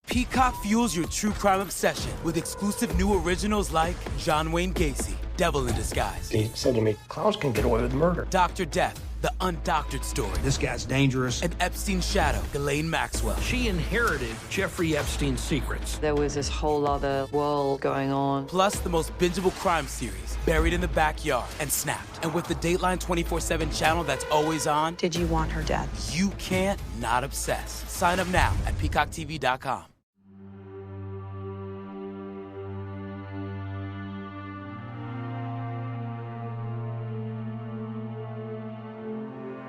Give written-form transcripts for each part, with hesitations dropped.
Peacock fuels your true crime obsession with exclusive new originals like John Wayne Gacy, Devil in Disguise. He said to me, clowns can get away with murder. Dr. Death, the undoctored story. This guy's dangerous. And Epstein's shadow, Ghislaine Maxwell. She inherited Jeffrey Epstein's secrets. There was this whole other world going on. Plus the most bingeable crime series, Buried in the Backyard and Snapped. And with the Dateline 24/7 channel that's always on. Did you want her dead? You can't not obsess. Sign up now at peacocktv.com.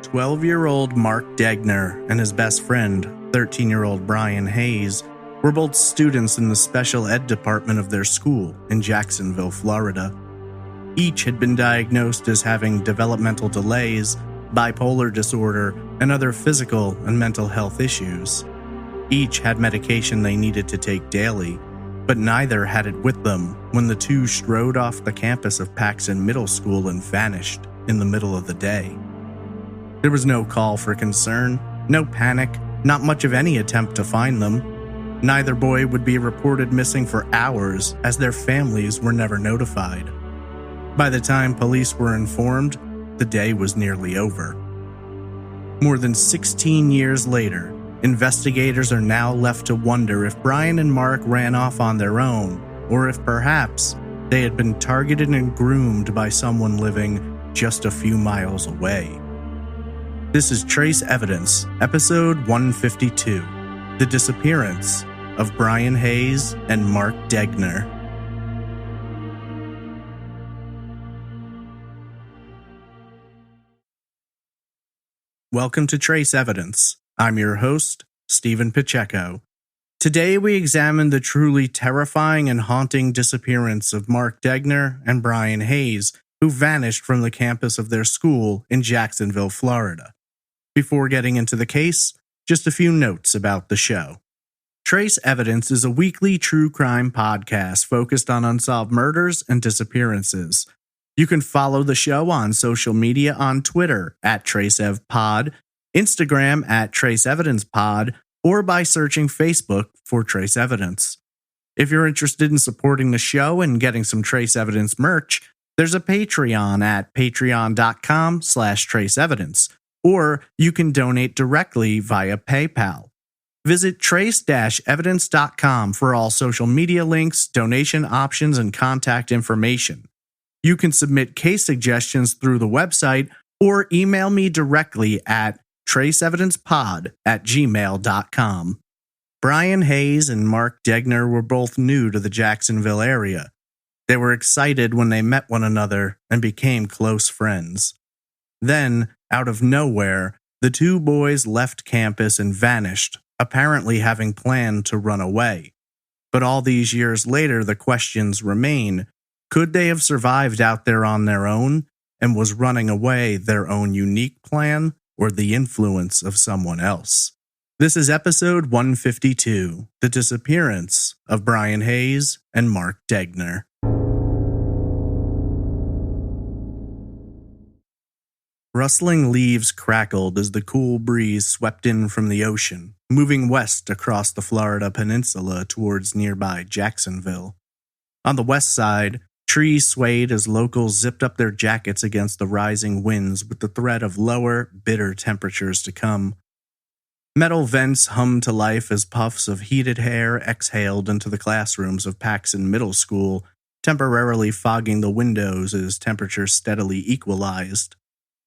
"12-year-old Mark Degner and his best friend, 13-year-old Brian Hayes, were both students in the special ed department of their school in Jacksonville, Florida. Each had been diagnosed as having developmental delays, bipolar disorder, and other physical and mental health issues. Each had medication they needed to take daily, but neither had it with them when the two strode off the campus of Paxton Middle School and vanished in the middle of the day. There was no call for concern, no panic, not much of any attempt to find them. Neither boy would be reported missing for hours, as their families were never notified. By the time police were informed, the day was nearly over. More than 16 years later, investigators are now left to wonder if Brian and Mark ran off on their own, or if perhaps they had been targeted and groomed by someone living just a few miles away. This is Trace Evidence, episode 152, The Disappearance of Brian Hayes and Mark Degner. Welcome to Trace Evidence. I'm your host, Stephen Pacheco. Today we examine the truly terrifying and haunting disappearance of Mark Degner and Brian Hayes, who vanished from the campus of their school in Jacksonville, Florida. Before getting into the case, just a few notes about the show. Trace Evidence is a weekly true crime podcast focused on unsolved murders and disappearances. You can follow the show on social media on Twitter at TraceEvPod, Instagram at TraceEvidencePod, or by searching Facebook for Trace Evidence. If you're interested in supporting the show and getting some Trace Evidence merch, there's a Patreon at patreon.com/TraceEvidence, or you can donate directly via PayPal. Visit trace-evidence.com for all social media links, donation options, and contact information. You can submit case suggestions through the website or email me directly at traceevidencepod@gmail.com. Brian Hayes and Mark Degner were both new to the Jacksonville area. They were excited when they met one another and became close friends. Then, out of nowhere, the two boys left campus and vanished, apparently having planned to run away. But all these years later, the questions remain. Could they have survived out there on their own, and was running away their own unique plan, or the influence of someone else? This is episode 152, The Disappearance of Brian Hayes and Mark Degner. Rustling leaves crackled as the cool breeze swept in from the ocean, moving west across the Florida peninsula towards nearby Jacksonville. On the west side, trees swayed as locals zipped up their jackets against the rising winds with the threat of lower, bitter temperatures to come. Metal vents hummed to life as puffs of heated air exhaled into the classrooms of Paxton Middle School, temporarily fogging the windows as temperatures steadily equalized.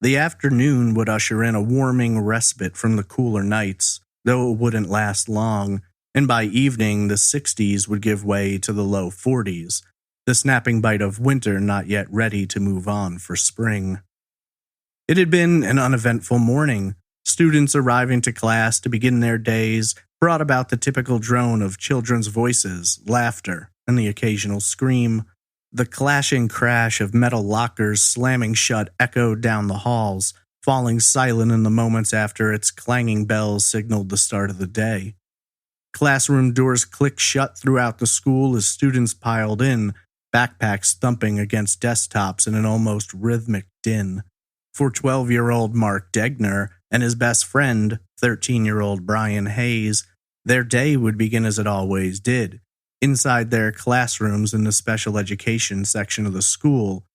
The afternoon would usher in a warming respite from the cooler nights, though it wouldn't last long, and by evening the 60s would give way to the low 40s, the snapping bite of winter not yet ready to move on for spring. It had been an uneventful morning. Students arriving to class to begin their days brought about the typical drone of children's voices, laughter, and the occasional scream. The clashing crash of metal lockers slamming shut echoed down the halls, falling silent in the moments after its clanging bells signaled the start of the day. Classroom doors clicked shut throughout the school as students piled in, backpacks thumping against desktops in an almost rhythmic din. For 12-year-old Mark Degner and his best friend, 13-year-old Brian Hayes, Their day would begin as it always did, inside their classrooms in the special education section of the school.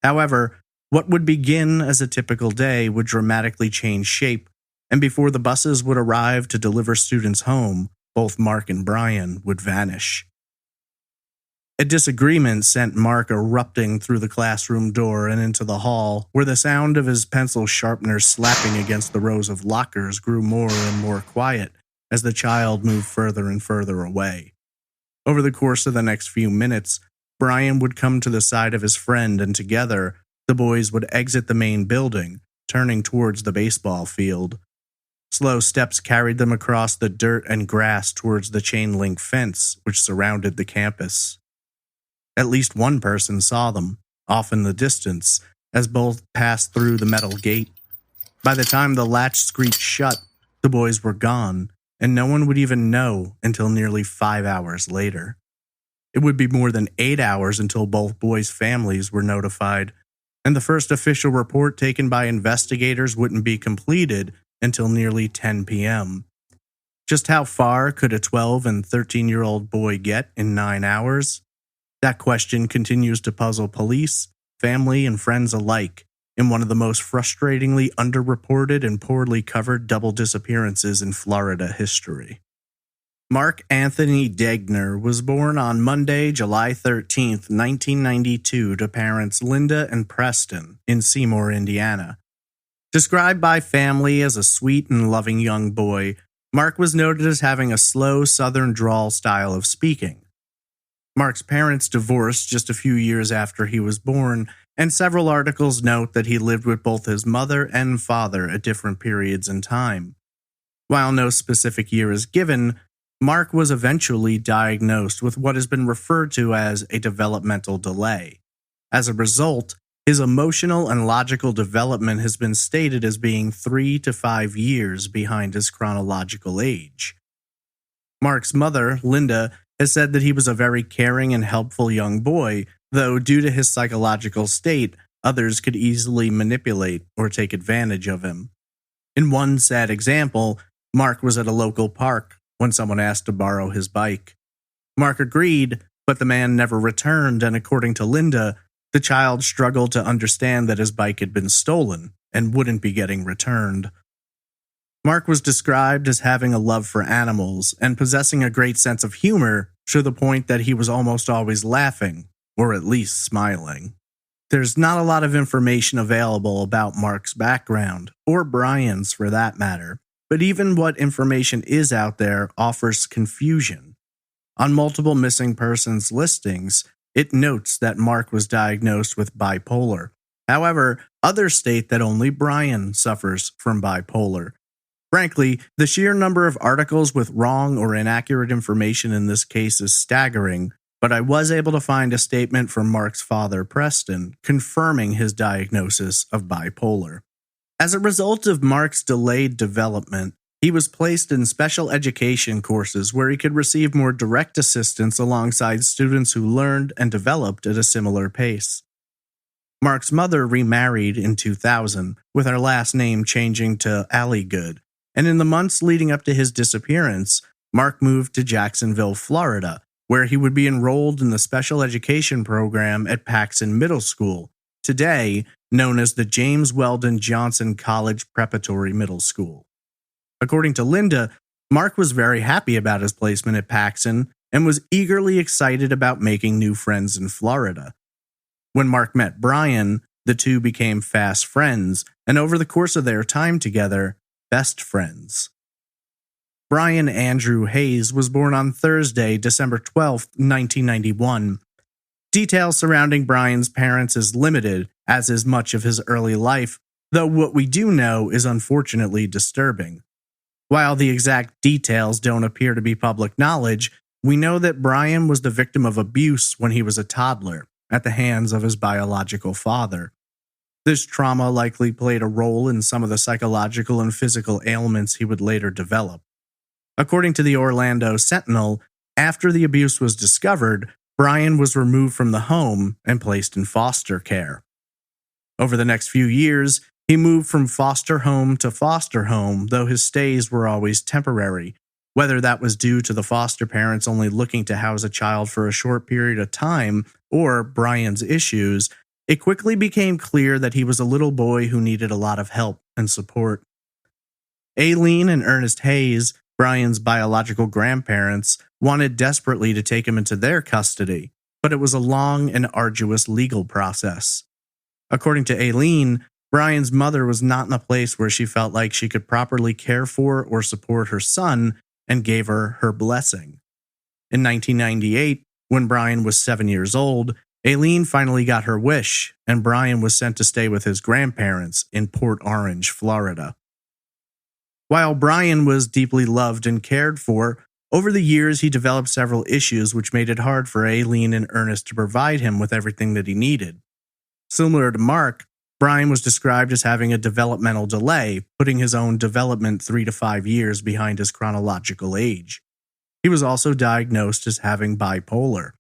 However, what would begin as a typical day would dramatically change shape, and before the buses would arrive to deliver students home, both Mark and Brian would vanish. A disagreement sent Mark erupting through the classroom door and into the hall, where the sound of his pencil sharpener slapping against the rows of lockers grew more and more quiet as the child moved further and further away. Over the course of the next few minutes, Brian would come to the side of his friend, and together, the boys would exit the main building, turning towards the baseball field. Slow steps carried them across the dirt and grass towards the chain-link fence which surrounded the campus. At least one person saw them, off in the distance, as both passed through the metal gate. By the time the latch screeched shut, the boys were gone, and no one would even know until nearly 5 hours later. It would be more than 8 hours until both boys' families were notified, and the first official report taken by investigators wouldn't be completed until nearly 10 p.m. Just how far could a 12 and 13-year-old boy get in 9 hours? That question continues to puzzle police, family, and friends alike in one of the most frustratingly underreported and poorly covered double disappearances in Florida history. Mark Anthony Degner was born on Monday, July 13, 1992, to parents Linda and Preston in Seymour, Indiana. Described by family as a sweet and loving young boy, Mark was noted as having a slow southern drawl style of speaking. Mark's parents divorced just a few years after he was born, and several articles note that he lived with both his mother and father at different periods in time. While no specific year is given, Mark was eventually diagnosed with what has been referred to as a developmental delay. As a result, his emotional and logical development has been stated as being 3 to 5 years behind his chronological age. Mark's mother, Linda, has said that he was a very caring and helpful young boy, though due to his psychological state, others could easily manipulate or take advantage of him. In one sad example, Mark was at a local park when someone asked to borrow his bike. Mark agreed, but the man never returned, and according to Linda, the child struggled to understand that his bike had been stolen and wouldn't be getting returned. Mark was described as having a love for animals and possessing a great sense of humor to the point that he was almost always laughing, or at least smiling. There's not a lot of information available about Mark's background, or Brian's for that matter, but even what information is out there offers confusion. On multiple missing persons listings, it notes that Mark was diagnosed with bipolar. However, others state that only Brian suffers from bipolar. Frankly, the sheer number of articles with wrong or inaccurate information in this case is staggering, but I was able to find a statement from Mark's father, Preston, confirming his diagnosis of bipolar. As a result of Mark's delayed development, he was placed in special education courses where he could receive more direct assistance alongside students who learned and developed at a similar pace. Mark's mother remarried in 2000, with her last name changing to Alligood, and in the months leading up to his disappearance, Mark moved to Jacksonville, Florida, where he would be enrolled in the special education program at Paxson Middle School, today known as the James Weldon Johnson College Preparatory Middle School. According to Linda, Mark was very happy about his placement at Paxson and was eagerly excited about making new friends in Florida. When Mark met Brian, the two became fast friends, and over the course of their time together, best friends. Brian Andrew Hayes was born on Thursday, December 12, 1991. Details surrounding Brian's parents is limited, as is much of his early life, though what we do know is unfortunately disturbing. While the exact details don't appear to be public knowledge, we know that Brian was the victim of abuse when he was a toddler at the hands of his biological father. This trauma likely played a role in some of the psychological and physical ailments he would later develop. According to the Orlando Sentinel, after the abuse was discovered, Brian was removed from the home and placed in foster care. Over the next few years, he moved from foster home to foster home, though his stays were always temporary, Whether that was due to the foster parents only looking to house a child for a short period of time or Brian's issues, it quickly became clear that he was a little boy who needed a lot of help and support. Aileen and Ernest Hayes, Brian's biological grandparents, wanted desperately to take him into their custody, but it was a long and arduous legal process. According to Aileen, Brian's mother was not in a place where she felt like she could properly care for or support her son and gave her her blessing. In 1998, when Brian was 7 years old, Aileen finally got her wish, and Brian was sent to stay with his grandparents in Port Orange, Florida. While Brian was deeply loved and cared for, over the years he developed several issues which made it hard for Aileen and Ernest to provide him with everything that he needed. Similar to Mark, Brian was described as having a developmental delay, putting his own development 3 to 5 years behind his chronological age. He was also diagnosed as having bipolar.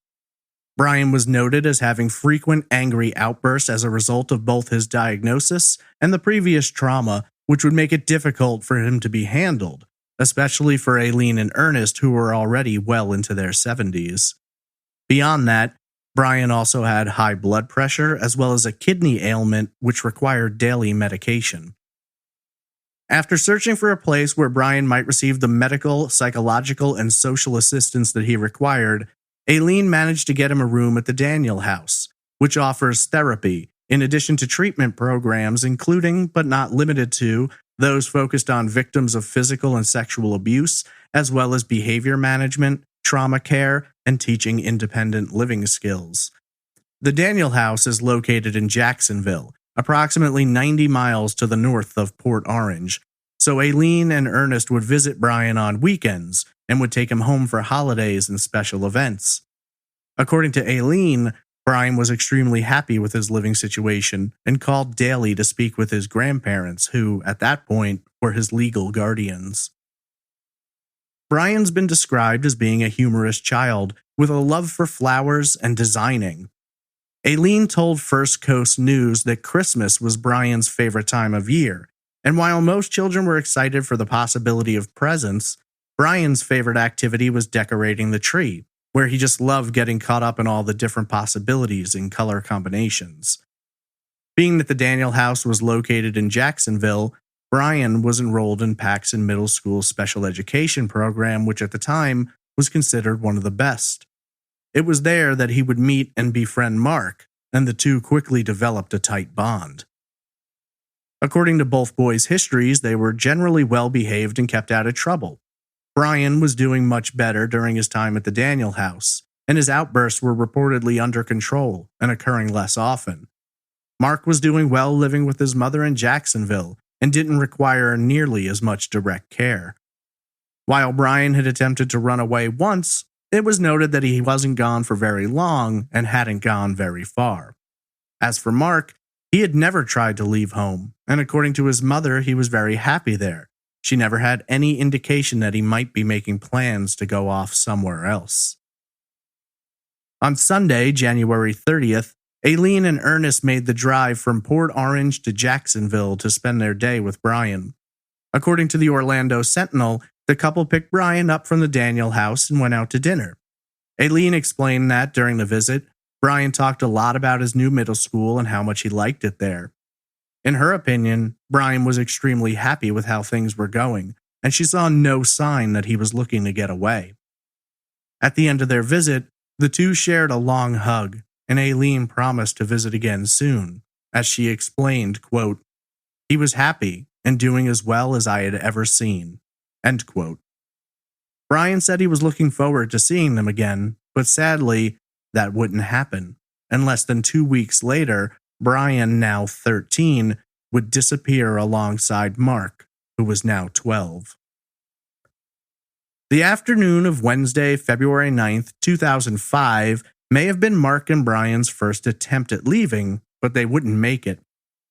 Brian was noted as having frequent angry outbursts as a result of both his diagnosis and the previous trauma, which would make it difficult for him to be handled, especially for Aileen and Ernest, who were already well into their 70s. Beyond that, Brian also had high blood pressure as well as a kidney ailment which required daily medication. After searching for a place where Brian might receive the medical, psychological, and social assistance that he required, Aileen managed to get him a room at the Daniel House, which offers therapy, in addition to treatment programs including, but not limited to, those focused on victims of physical and sexual abuse, as well as behavior management, trauma care, and teaching independent living skills. The Daniel House is located in Jacksonville, approximately 90 miles to the north of Port Orange, so Aileen and Ernest would visit Brian on weekends and would take him home for holidays and special events. According to Aileen, Brian was extremely happy with his living situation and called daily to speak with his grandparents, who, at that point, were his legal guardians. Brian's been described as being a humorous child with a love for flowers and designing. Aileen told First Coast News that Christmas was Brian's favorite time of year, and while most children were excited for the possibility of presents, Brian's favorite activity was decorating the tree, where he just loved getting caught up in all the different possibilities and color combinations. Being that the Daniel House was located in Jacksonville, Brian was enrolled in Paxton Middle School's special education program, which at the time was considered one of the best. It was there that he would meet and befriend Mark, and the two quickly developed a tight bond. According to both boys' histories, they were generally well behaved and kept out of trouble. Brian was doing much better during his time at the Daniel House, and his outbursts were reportedly under control and occurring less often. Mark was doing well living with his mother in Jacksonville and didn't require nearly as much direct care. While Brian had attempted to run away once, it was noted that he wasn't gone for very long and hadn't gone very far. As for Mark, he had never tried to leave home, and according to his mother, he was very happy there. She never had any indication that he might be making plans to go off somewhere else. On Sunday, January 30th, Aileen and Ernest made the drive from Port Orange to Jacksonville to spend their day with Brian. According to the Orlando Sentinel, the couple picked Brian up from the Daniel House and went out to dinner. Aileen explained that during the visit, Brian talked a lot about his new middle school and how much he liked it there. In her opinion, Brian was extremely happy with how things were going, and she saw no sign that he was looking to get away. At the end of their visit, the two shared a long hug, and Aileen promised to visit again soon, as she explained, quote, "He was happy and doing as well as I had ever seen," end quote. Brian said he was looking forward to seeing them again, but sadly, that wouldn't happen, and less than 2 weeks later, Brian, now 13, would disappear alongside Mark, who was now 12. The afternoon of Wednesday, February 9th, 2005, may have been Mark and Brian's first attempt at leaving, but they wouldn't make it.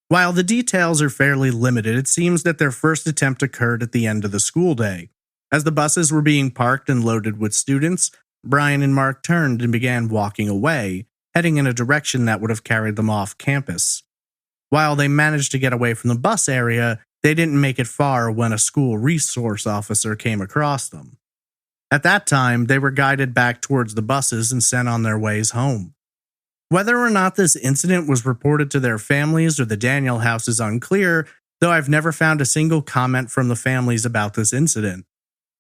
While the details are fairly limited, it seems that their first attempt occurred at the end of the school day. As the buses were being parked and loaded with students, Brian and Mark turned and began walking away, heading in a direction that would have carried them off campus. While they managed to get away from the bus area, they didn't make it far when a school resource officer came across them. At that time, they were guided back towards the buses and sent on their ways home. Whether or not this incident was reported to their families or the Daniel house is unclear, though I've never found a single comment from the families about this incident.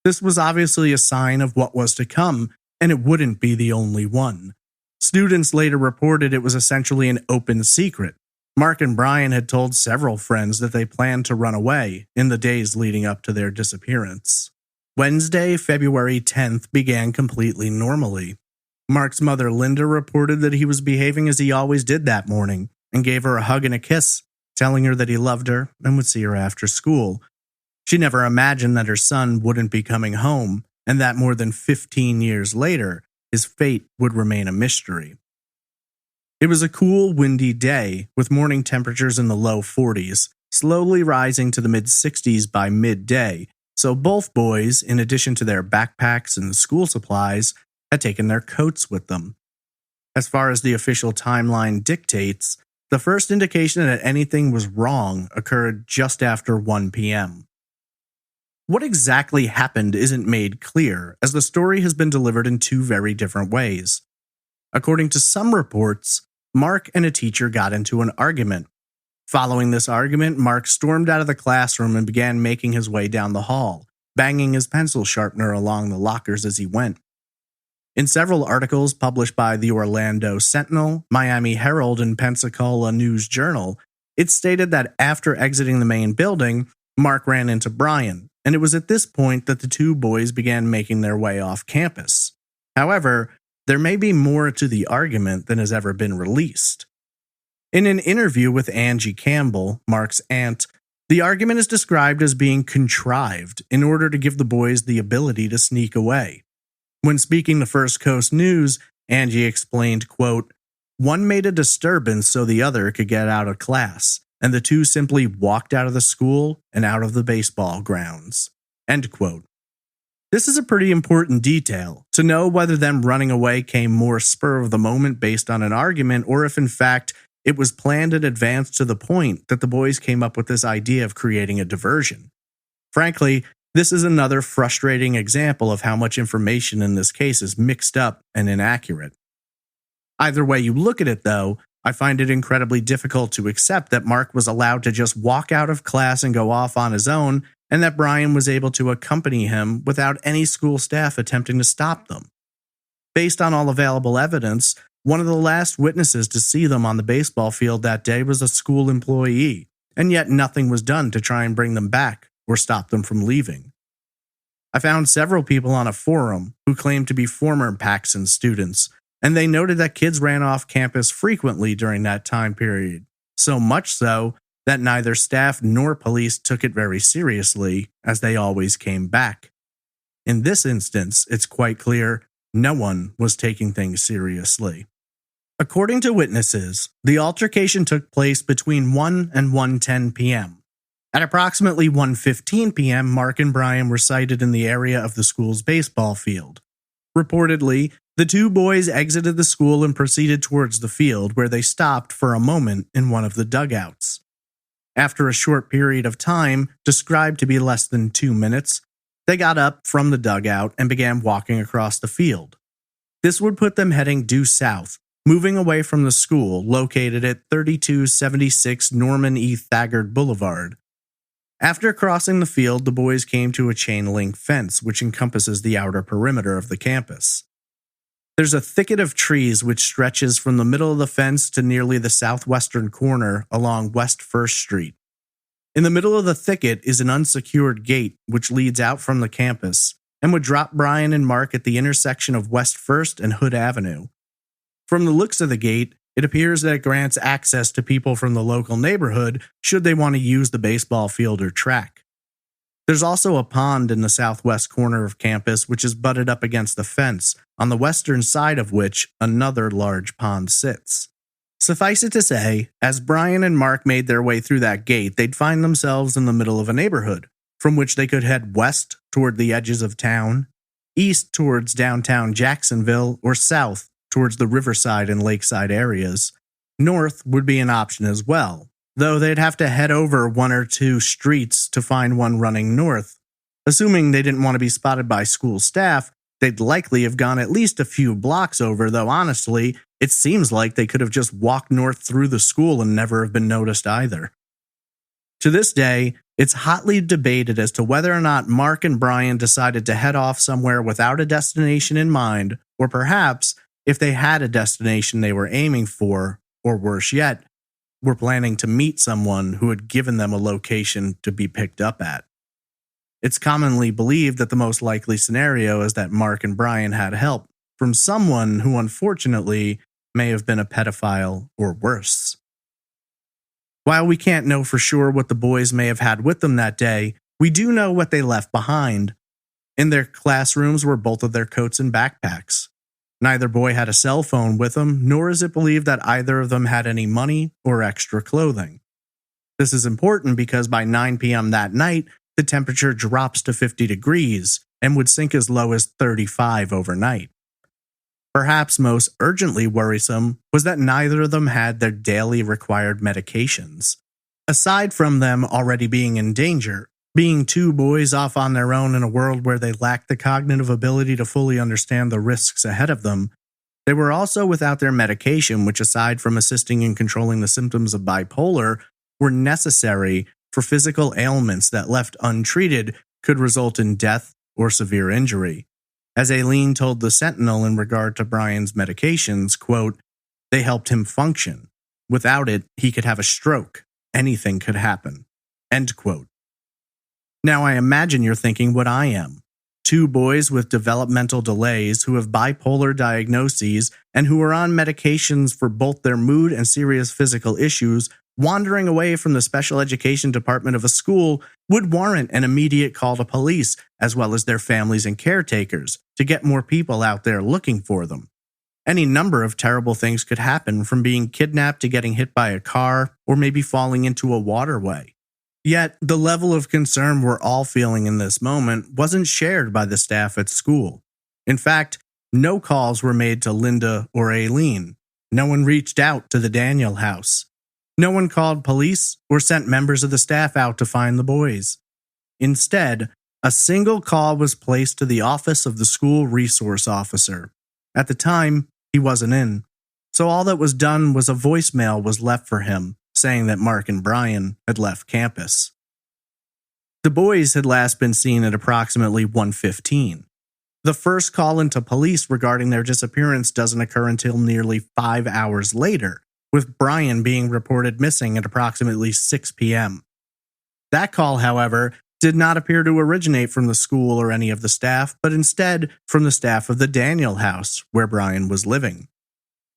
This was obviously a sign of what was to come, and it wouldn't be the only one. Students later reported it was essentially an open secret. Mark and Brian had told several friends that they planned to run away in the days leading up to their disappearance. Wednesday, February 10th began completely normally. Mark's mother, Linda, reported that he was behaving as he always did that morning and gave her a hug and a kiss, telling her that he loved her and would see her after school. She never imagined that her son wouldn't be coming home and that more than 15 years later, his fate would remain a mystery. It was a cool, windy day with morning temperatures in the low 40s, slowly rising to the mid-60s by midday, so both boys, in addition to their backpacks and school supplies, had taken their coats with them. As far as the official timeline dictates, the first indication that anything was wrong occurred just after 1 p.m. What exactly happened isn't made clear, as the story has been delivered in two very different ways. According to some reports, Mark and a teacher got into an argument. Following this argument, Mark stormed out of the classroom and began making his way down the hall, banging his pencil sharpener along the lockers as he went. In several articles published by the Orlando Sentinel, Miami Herald, and Pensacola News Journal, it stated that after exiting the main building, Mark ran into Brian, and it was at this point that the two boys began making their way off campus. However, there may be more to the argument than has ever been released. In an interview with Angie Campbell, Mark's aunt, the argument is described as being contrived in order to give the boys the ability to sneak away. When speaking to First Coast News, Angie explained, quote, "One made a disturbance so the other could get out of class, and the two simply walked out of the school and out of the baseball grounds." End quote. This is a pretty important detail, to know whether them running away came more spur of the moment based on an argument, or if in fact it was planned in advance to the point that the boys came up with this idea of creating a diversion. Frankly, this is another frustrating example of how much information in this case is mixed up and inaccurate. Either way you look at it, though, I find it incredibly difficult to accept that Mark was allowed to just walk out of class and go off on his own, and that Brian was able to accompany him without any school staff attempting to stop them. Based on all available evidence, one of the last witnesses to see them on the baseball field that day was a school employee, and yet nothing was done to try and bring them back or stop them from leaving. I found several people on a forum who claimed to be former Paxson students, and they noted that kids ran off campus frequently during that time period, so much so that neither staff nor police took it very seriously, as they always came back. In this instance, it's quite clear no one was taking things seriously. According to witnesses, the altercation took place between 1 and 1:10 p.m. At approximately 1:15 p.m., Mark and Brian were sighted in the area of the school's baseball field. Reportedly, the two boys exited the school and proceeded towards the field, where they stopped for a moment in one of the dugouts. After a short period of time, described to be less than 2 minutes, they got up from the dugout and began walking across the field. This would put them heading due south, moving away from the school located at 3276 Norman E. Thagard Boulevard. After crossing the field, the boys came to a chain-link fence which encompasses the outer perimeter of the campus. There's a thicket of trees which stretches from the middle of the fence to nearly the southwestern corner along West 1st Street. In the middle of the thicket is an unsecured gate which leads out from the campus and would drop Brian and Mark at the intersection of West 1st and Hood Avenue. From the looks of the gate, it appears that it grants access to people from the local neighborhood should they want to use the baseball field or track. There's also a pond in the southwest corner of campus which is butted up against the fence, on the western side of which another large pond sits. Suffice it to say, as Brian and Mark made their way through that gate, they'd find themselves in the middle of a neighborhood, from which they could head west toward the edges of town, east towards downtown Jacksonville, or south towards the Riverside and Lakeside areas. North would be an option as well, though they'd have to head over one or two streets to find one running north. Assuming they didn't want to be spotted by school staff, They'd likely have gone at least a few blocks over, though honestly, it seems like they could have just walked north through the school and never have been noticed either. To this day, it's hotly debated as to whether or not Mark and Brian decided to head off somewhere without a destination in mind, or perhaps, if they had a destination they were aiming for, or worse yet, were planning to meet someone who had given them a location to be picked up at. It's commonly believed that the most likely scenario is that Mark and Brian had help from someone who unfortunately may have been a pedophile or worse. While we can't know for sure what the boys may have had with them that day, we do know what they left behind. In their classrooms were both of their coats and backpacks. Neither boy had a cell phone with them, nor is it believed that either of them had any money or extra clothing. This is important because by 9 p.m. that night, the temperature drops to 50 degrees and would sink as low as 35 overnight. Perhaps most urgently worrisome was that neither of them had their daily required medications. Aside from them already being in danger, being two boys off on their own in a world where they lacked the cognitive ability to fully understand the risks ahead of them, they were also without their medication, which aside from assisting in controlling the symptoms of bipolar, were necessary for physical ailments that left untreated could result in death or severe injury. As Aileen told the Sentinel in regard to Brian's medications, quote, "They helped him function. Without it, he could have a stroke. Anything could happen." End quote. Now I imagine you're thinking what I am. Two boys with developmental delays who have bipolar diagnoses and who are on medications for both their mood and serious physical issues, wandering away from the special education department of a school would warrant an immediate call to police, as well as their families and caretakers, to get more people out there looking for them. Any number of terrible things could happen, from being kidnapped to getting hit by a car, or maybe falling into a waterway. Yet, the level of concern we're all feeling in this moment wasn't shared by the staff at school. In fact, no calls were made to Linda or Aileen. No one reached out to the Daniel house. No one called police or sent members of the staff out to find the boys. Instead, a single call was placed to the office of the school resource officer. At the time, he wasn't in, so all that was done was a voicemail was left for him, saying that Mark and Brian had left campus. The boys had last been seen at approximately 1:15. The first call into police regarding their disappearance doesn't occur until nearly 5 hours later, with Brian being reported missing at approximately 6 p.m. That call, however, did not appear to originate from the school or any of the staff, but instead from the staff of the Daniel house, where Brian was living.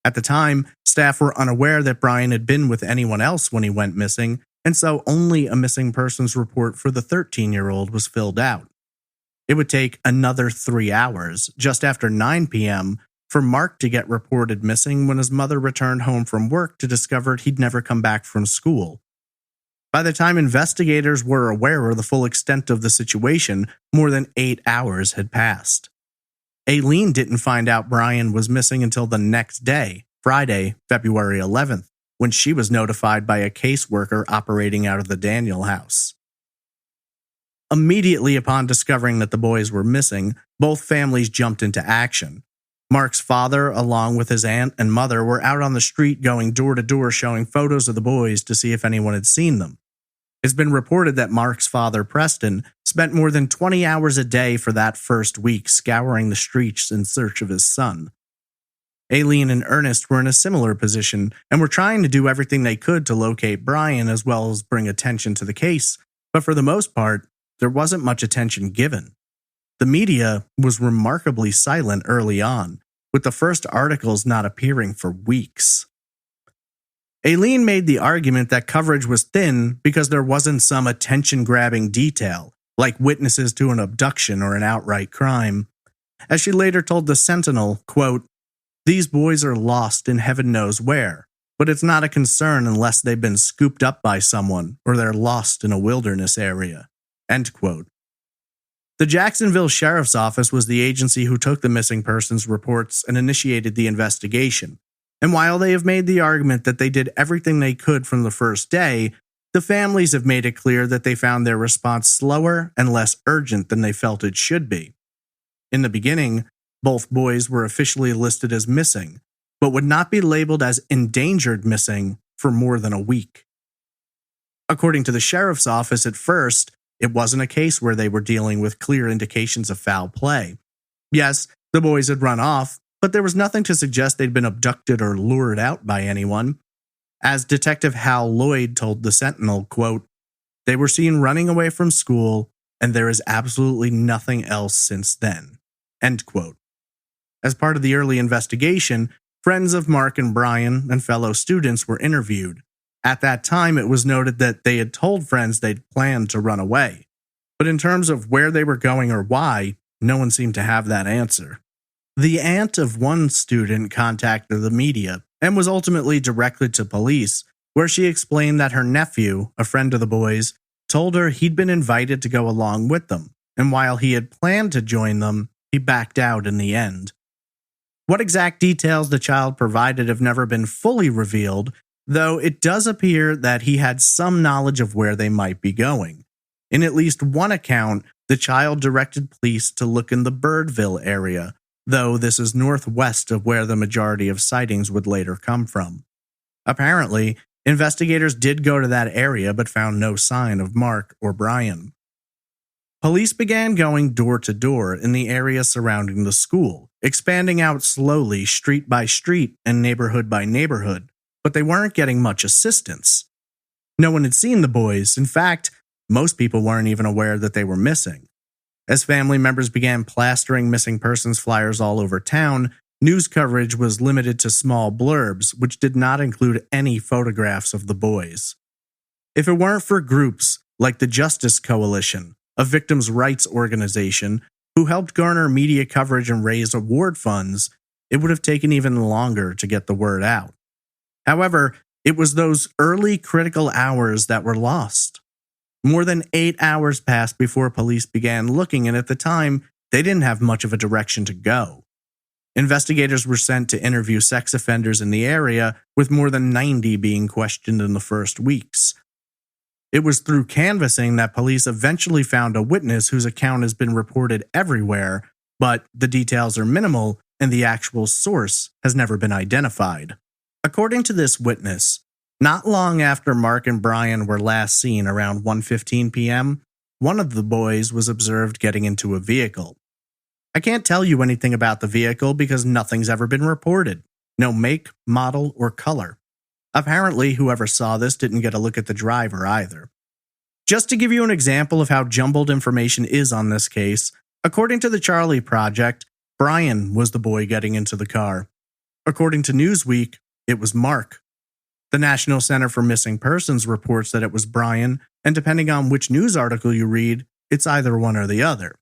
At the time, staff were unaware that Brian had been with anyone else when he went missing, and so only a missing persons report for the 13-year-old was filled out. It would take another 3 hours, just after 9 p.m., for Mark to get reported missing when his mother returned home from work to discover he'd never come back from school. By the time investigators were aware of the full extent of the situation, more than 8 hours had passed. Aileen didn't find out Brian was missing until the next day, Friday, February 11th, when she was notified by a caseworker operating out of the Daniel house. Immediately upon discovering that the boys were missing, both families jumped into action. Mark's father, along with his aunt and mother, were out on the street going door to door showing photos of the boys to see if anyone had seen them. It's been reported that Mark's father, Preston, spent more than 20 hours a day for that first week scouring the streets in search of his son. Aileen and Ernest were in a similar position and were trying to do everything they could to locate Brian as well as bring attention to the case, but for the most part, there wasn't much attention given. The media was remarkably silent early on, with the first articles not appearing for weeks. Aileen made the argument that coverage was thin because there wasn't some attention-grabbing detail, like witnesses to an abduction or an outright crime. As she later told the Sentinel, quote, "These boys are lost in heaven knows where, but it's not a concern unless they've been scooped up by someone or they're lost in a wilderness area." End quote. The Jacksonville Sheriff's Office was the agency who took the missing persons reports and initiated the investigation. And while they have made the argument that they did everything they could from the first day, the families have made it clear that they found their response slower and less urgent than they felt it should be. In the beginning, both boys were officially listed as missing, but would not be labeled as endangered missing for more than a week. According to the sheriff's office at first, it wasn't a case where they were dealing with clear indications of foul play. Yes, the boys had run off, but there was nothing to suggest they'd been abducted or lured out by anyone. As Detective Hal Lloyd told the Sentinel, quote, "They were seen running away from school, and there is absolutely nothing else since then." End quote. As part of the early investigation, friends of Mark and Brian and fellow students were interviewed. At that time, it was noted that they had told friends they'd planned to run away. But in terms of where they were going or why, no one seemed to have that answer. The aunt of one student contacted the media and was ultimately directed to police, where she explained that her nephew, a friend of the boys, told her he'd been invited to go along with them, and while he had planned to join them, he backed out in the end. What exact details the child provided have never been fully revealed, though it does appear that he had some knowledge of where they might be going. In at least one account, the child directed police to look in the Birdville area, though this is northwest of where the majority of sightings would later come from. Apparently, investigators did go to that area but found no sign of Mark or Brian. Police began going door to door in the area surrounding the school, expanding out slowly street by street and neighborhood by neighborhood, but they weren't getting much assistance. No one had seen the boys. In fact, most people weren't even aware that they were missing. As family members began plastering missing persons flyers all over town, news coverage was limited to small blurbs, which did not include any photographs of the boys. If it weren't for groups like the Justice Coalition, a victims' rights organization, who helped garner media coverage and raise award funds, it would have taken even longer to get the word out. However, it was those early critical hours that were lost. More than 8 hours passed before police began looking, and at the time, they didn't have much of a direction to go. Investigators were sent to interview sex offenders in the area, with more than 90 being questioned in the first weeks. It was through canvassing that police eventually found a witness whose account has been reported everywhere, but the details are minimal and the actual source has never been identified. According to this witness, not long after Mark and Brian were last seen around 1:15 p.m., one of the boys was observed getting into a vehicle. I can't tell you anything about the vehicle because nothing's ever been reported. No make, model, or color. Apparently, whoever saw this didn't get a look at the driver either. Just to give you an example of how jumbled information is on this case, according to the Charlie Project, Brian was the boy getting into the car. According to Newsweek, it was Mark. The National Center for Missing Persons reports that it was Brian, and depending on which news article you read, it's either one or the other.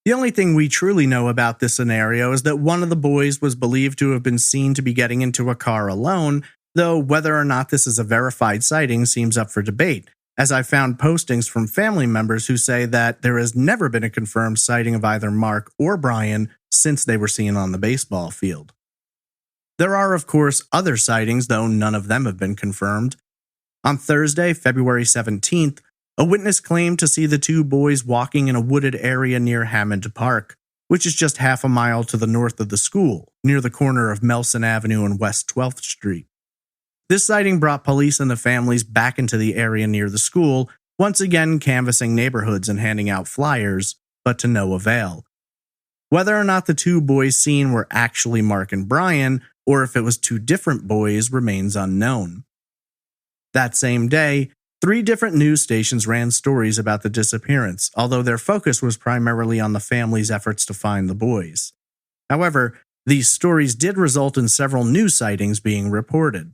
The only thing we truly know about this scenario is that one of the boys was believed to have been seen to be getting into a car alone, though whether or not this is a verified sighting seems up for debate, as I found postings from family members who say that there has never been a confirmed sighting of either Mark or Brian since they were seen on the baseball field. There are, of course, other sightings, though none of them have been confirmed. On Thursday, February 17th, a witness claimed to see the two boys walking in a wooded area near Hammond Park, which is just half a mile to the north of the school, near the corner of Melson Avenue and West 12th Street. This sighting brought police and the families back into the area near the school, once again canvassing neighborhoods and handing out flyers, but to no avail. Whether or not the two boys seen were actually Mark and Brian, or if it was two different boys, remains unknown. That same day, 3 different news stations ran stories about the disappearance, although their focus was primarily on the family's efforts to find the boys. However, these stories did result in several new sightings being reported.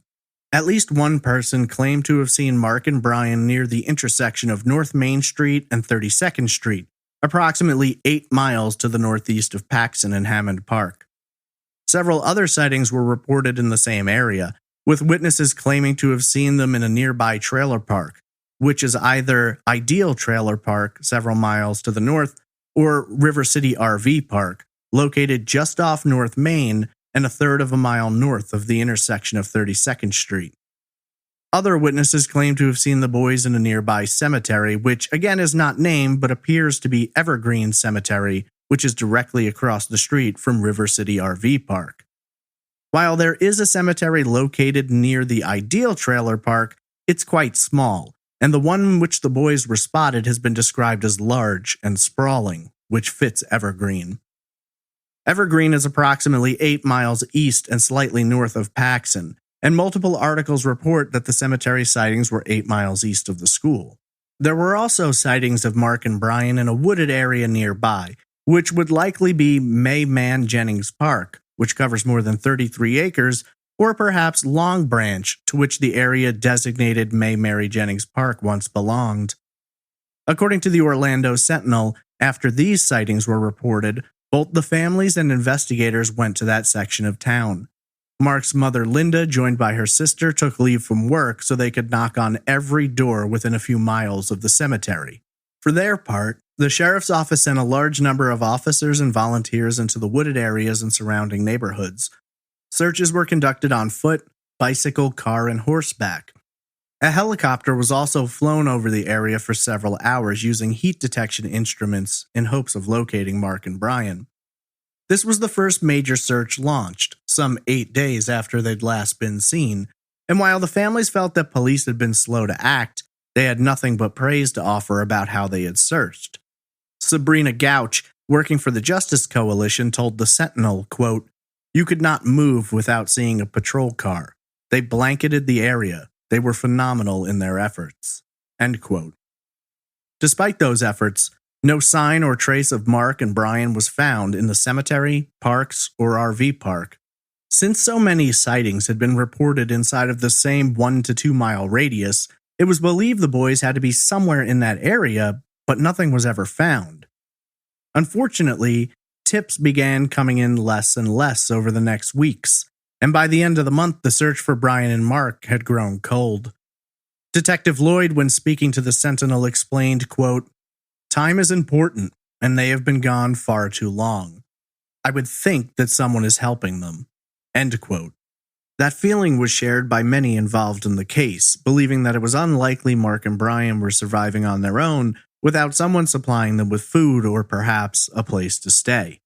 At least one person claimed to have seen Mark and Brian near the intersection of North Main Street and 32nd Street, approximately 8 miles to the northeast of Paxson and Hammond Park. Several other sightings were reported in the same area, with witnesses claiming to have seen them in a nearby trailer park, which is either Ideal Trailer Park, several miles to the north, or River City RV Park, located just off North Main and a third of a mile north of the intersection of 32nd Street. Other witnesses claim to have seen the boys in a nearby cemetery, which again is not named but appears to be Evergreen Cemetery, which is directly across the street from River City RV Park. While there is a cemetery located near the ideal trailer park, it's quite small, and the one in which the boys were spotted has been described as large and sprawling, which fits Evergreen. Evergreen is approximately 8 miles east and slightly north of Paxson, and multiple articles report that the cemetery sightings were 8 miles east of the school. There were also sightings of Mark and Brian in a wooded area nearby, which would likely be May Man Jennings Park, which covers more than 33 acres, or perhaps Long Branch, to which the area designated May Mary Jennings Park once belonged. According to the Orlando Sentinel, after these sightings were reported, both the families and investigators went to that section of town. Mark's mother, Linda, joined by her sister, took leave from work so they could knock on every door within a few miles of the cemetery. For their part, the sheriff's office sent a large number of officers and volunteers into the wooded areas and surrounding neighborhoods. Searches were conducted on foot, bicycle, car, and horseback. A helicopter was also flown over the area for several hours using heat detection instruments in hopes of locating Mark and Brian. This was the first major search launched, some 8 days after they'd last been seen, and while the families felt that police had been slow to act, they had nothing but praise to offer about how they had searched. Sabrina Gouch, working for the Justice Coalition, told the Sentinel, quote, "You could not move without seeing a patrol car. They blanketed the area. They were phenomenal in their efforts." End quote. Despite those efforts, no sign or trace of Mark and Brian was found in the cemetery, parks, or RV park. Since so many sightings had been reported inside of the same 1 to 2 mile radius, it was believed the boys had to be somewhere in that area, but nothing was ever found. Unfortunately, tips began coming in less and less over the next weeks, and by the end of the month, the search for Brian and Mark had grown cold. Detective Lloyd, when speaking to the Sentinel, explained, quote, "Time is important, and they have been gone far too long. I would think that someone is helping them." End quote. That feeling was shared by many involved in the case, believing that it was unlikely Mark and Brian were surviving on their own without someone supplying them with food or perhaps a place to stay.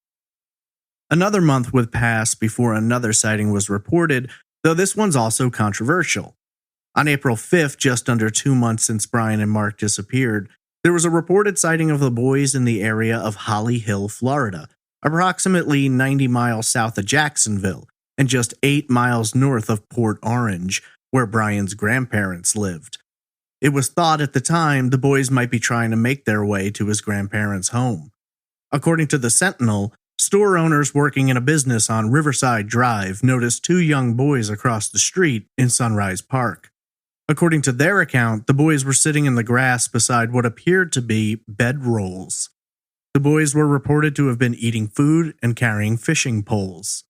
Another month would pass before another sighting was reported, though this one's also controversial. On April 5th, just under 2 months since Brian and Mark disappeared, there was a reported sighting of the boys in the area of Holly Hill, Florida, approximately 90 miles south of Jacksonville, and just 8 miles north of Port Orange, where Brian's grandparents lived. It was thought at the time the boys might be trying to make their way to his grandparents' home. According to the Sentinel, store owners working in a business on Riverside Drive noticed 2 young boys across the street in Sunrise Park. According to their account, the boys were sitting in the grass beside what appeared to be bedrolls. The boys were reported to have been eating food and carrying fishing poles.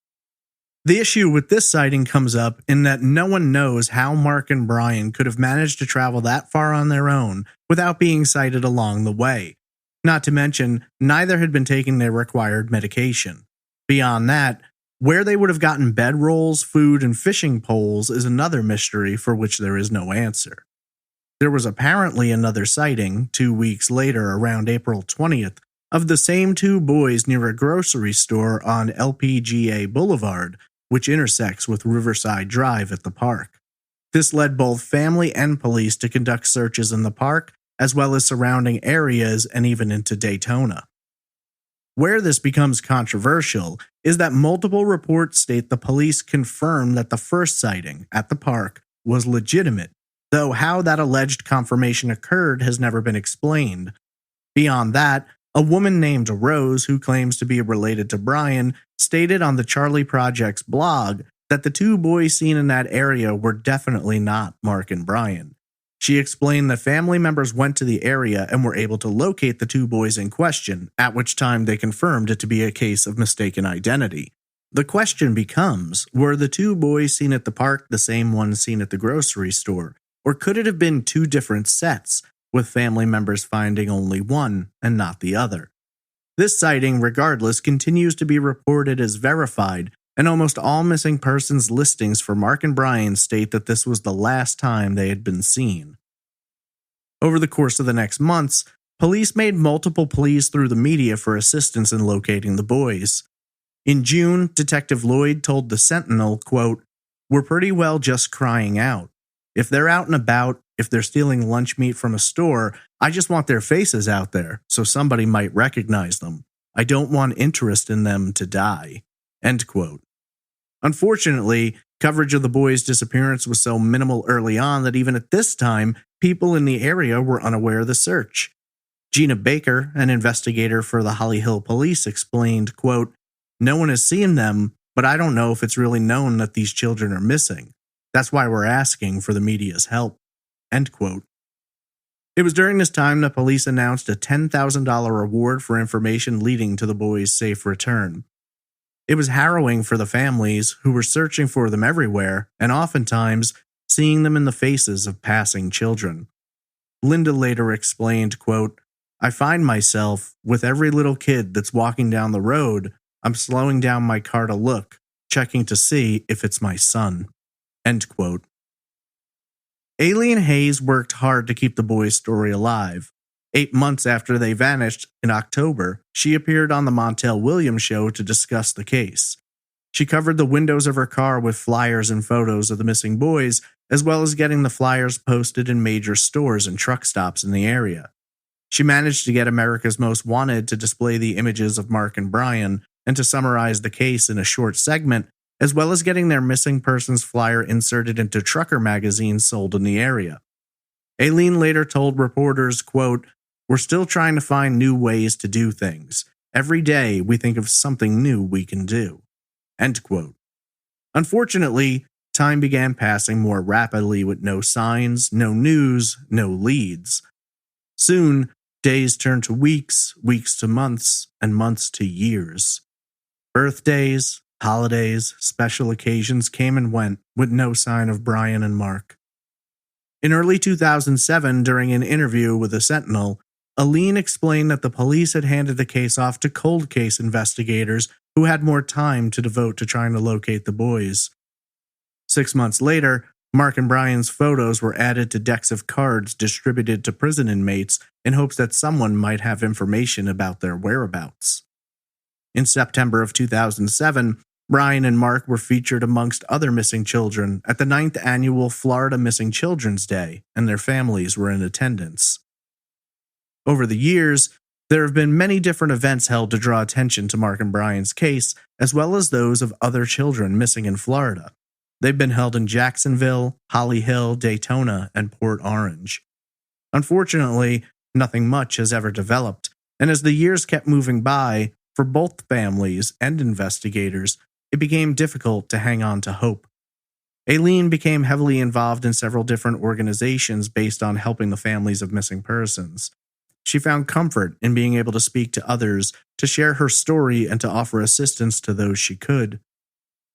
The issue with this sighting comes up in that no one knows how Mark and Brian could have managed to travel that far on their own without being sighted along the way. Not to mention, neither had been taking their required medication. Beyond that, where they would have gotten bedrolls, food, and fishing poles is another mystery for which there is no answer. There was apparently another sighting 2 weeks later, around April 20th, of the same 2 boys near a grocery store on LPGA Boulevard, which intersects with Riverside Drive at the park. This led both family and police to conduct searches in the park, as well as surrounding areas and even into Daytona. Where this becomes controversial is that multiple reports state the police confirmed that the first sighting at the park was legitimate, though how that alleged confirmation occurred has never been explained. Beyond that, a woman named Rose, who claims to be related to Brian, stated on the Charlie Project's blog that the 2 boys seen in that area were definitely not Mark and Brian. She explained that family members went to the area and were able to locate the 2 boys in question, at which time they confirmed it to be a case of mistaken identity. The question becomes, were the 2 boys seen at the park the same ones seen at the grocery store, or could it have been 2 different sets, with family members finding only one and not the other? This sighting, regardless, continues to be reported as verified, and almost all missing persons listings for Mark and Brian state that this was the last time they had been seen. Over the course of the next months, Police made multiple pleas through the media for assistance in locating the boys. In June, Detective Lloyd told the Sentinel, quote, "We're pretty well just crying out. If they're out and about, if they're stealing lunch meat from a store, I just want their faces out there so somebody might recognize them. I don't want interest in them to die." End quote. Unfortunately, coverage of the boys' disappearance was so minimal early on that even at this time, people in the area were unaware of the search. Gina Baker, an investigator for the Holly Hill Police, explained, quote, "No one has seen them, but I don't know if it's really known that these children are missing. That's why we're asking for the media's help." End quote. It was during this time that police announced a $10,000 reward for information leading to the boys' safe return. It was harrowing for the families who were searching for them everywhere and oftentimes seeing them in the faces of passing children. Linda later explained, quote, "I find myself, with every little kid that's walking down the road, I'm slowing down my car to look, checking to see if it's my son." End quote. Aileen Hayes worked hard to keep the boys' story alive. 8 months after they vanished, in October, she appeared on the Montel Williams show to discuss the case. She covered the windows of her car with flyers and photos of the missing boys, as well as getting the flyers posted in major stores and truck stops in the area. She managed to get America's Most Wanted to display the images of Mark and Brian and to summarize the case in a short segment, as well as getting their missing persons flyer inserted into trucker magazines sold in the area. Aileen later told reporters, quote, "We're still trying to find new ways to do things. Every day we think of something new we can do." End quote. Unfortunately, time began passing more rapidly with no signs, no news, no leads. Soon, days turned to weeks, weeks to months, and months to years. Birthdays, holidays, special occasions came and went with no sign of Brian and Mark. In early 2007, during an interview with the Sentinel, Aileen explained that the police had handed the case off to cold case investigators who had more time to devote to trying to locate the boys. 6 months later, Mark and Brian's photos were added to decks of cards distributed to prison inmates in hopes that someone might have information about their whereabouts. In September of 2007, Brian and Mark were featured amongst other missing children at the 9th annual Florida Missing Children's Day, and their families were in attendance. Over the years, there have been many different events held to draw attention to Mark and Brian's case, as well as those of other children missing in Florida. They've been held in Jacksonville, Holly Hill, Daytona, and Port Orange. Unfortunately, nothing much has ever developed, and as the years kept moving by, for both families and investigators, it became difficult to hang on to hope. Aileen became heavily involved in several different organizations based on helping the families of missing persons. She found comfort in being able to speak to others, to share her story, and to offer assistance to those she could.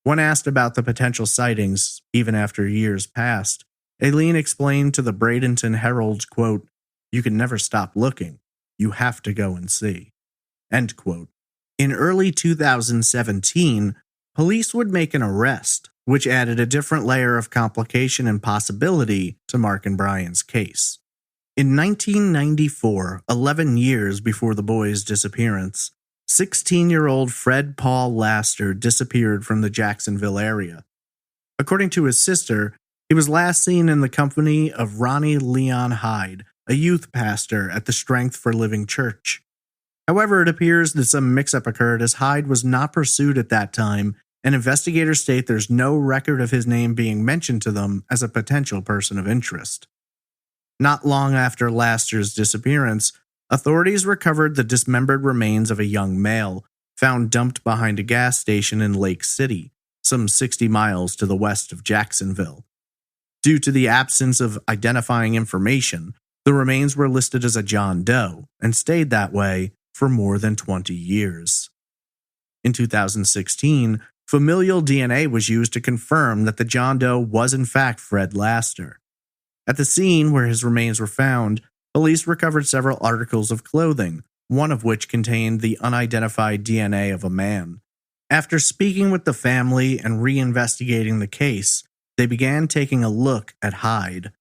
When asked about the potential sightings, even after years passed, Aileen explained to the Bradenton Herald, quote, "You can never stop looking. You have to go and see." End quote. In early 2017, police would make an arrest, which added a different layer of complication and possibility to Mark and Brian's case. In 1994, 11 years before the boys' disappearance, 16-year-old Fred Paul Laster disappeared from the Jacksonville area. According to his sister, he was last seen in the company of Ronnie Leon Hyde, a youth pastor at the Strength for Living Church. However, it appears that some mix-up occurred as Hyde was not pursued at that time, and investigators state there's no record of his name being mentioned to them as a potential person of interest. Not long after Laster's disappearance, authorities recovered the dismembered remains of a young male, found dumped behind a gas station in Lake City, some 60 miles to the west of Jacksonville. Due to the absence of identifying information, the remains were listed as a John Doe and stayed that way for more than 20 years. In 2016, familial DNA was used to confirm that the John Doe was in fact Fred Laster. At the scene where his remains were found, police recovered several articles of clothing, one of which contained the unidentified DNA of a man. After speaking with the family and reinvestigating the case, they began taking a look at Hyde.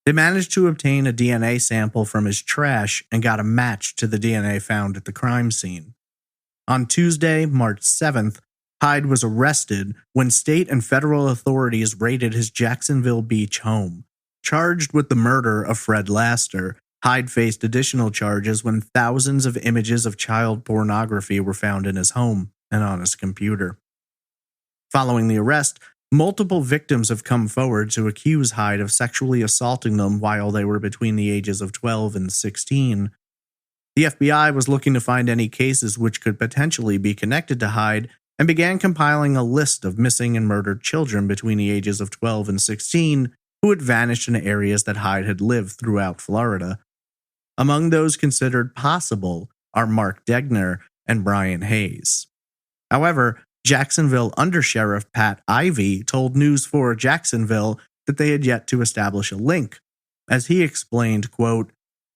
They managed to obtain a DNA sample from his trash and got a match to the DNA found at the crime scene. On Tuesday, March 7th, Hyde was arrested when state and federal authorities raided his Jacksonville Beach home. Charged with the murder of Fred Laster, Hyde faced additional charges when thousands of images of child pornography were found in his home and on his computer. Following the arrest, multiple victims have come forward to accuse Hyde of sexually assaulting them while they were between the ages of 12 and 16. The FBI was looking to find any cases which could potentially be connected to Hyde and began compiling a list of missing and murdered children between the ages of 12 and 16 who had vanished in areas that Hyde had lived throughout Florida. Among those considered possible are Mark Degner and Brian Hayes. However, Jacksonville Undersheriff Pat Ivey told News 4 Jacksonville that they had yet to establish a link. As he explained, quote,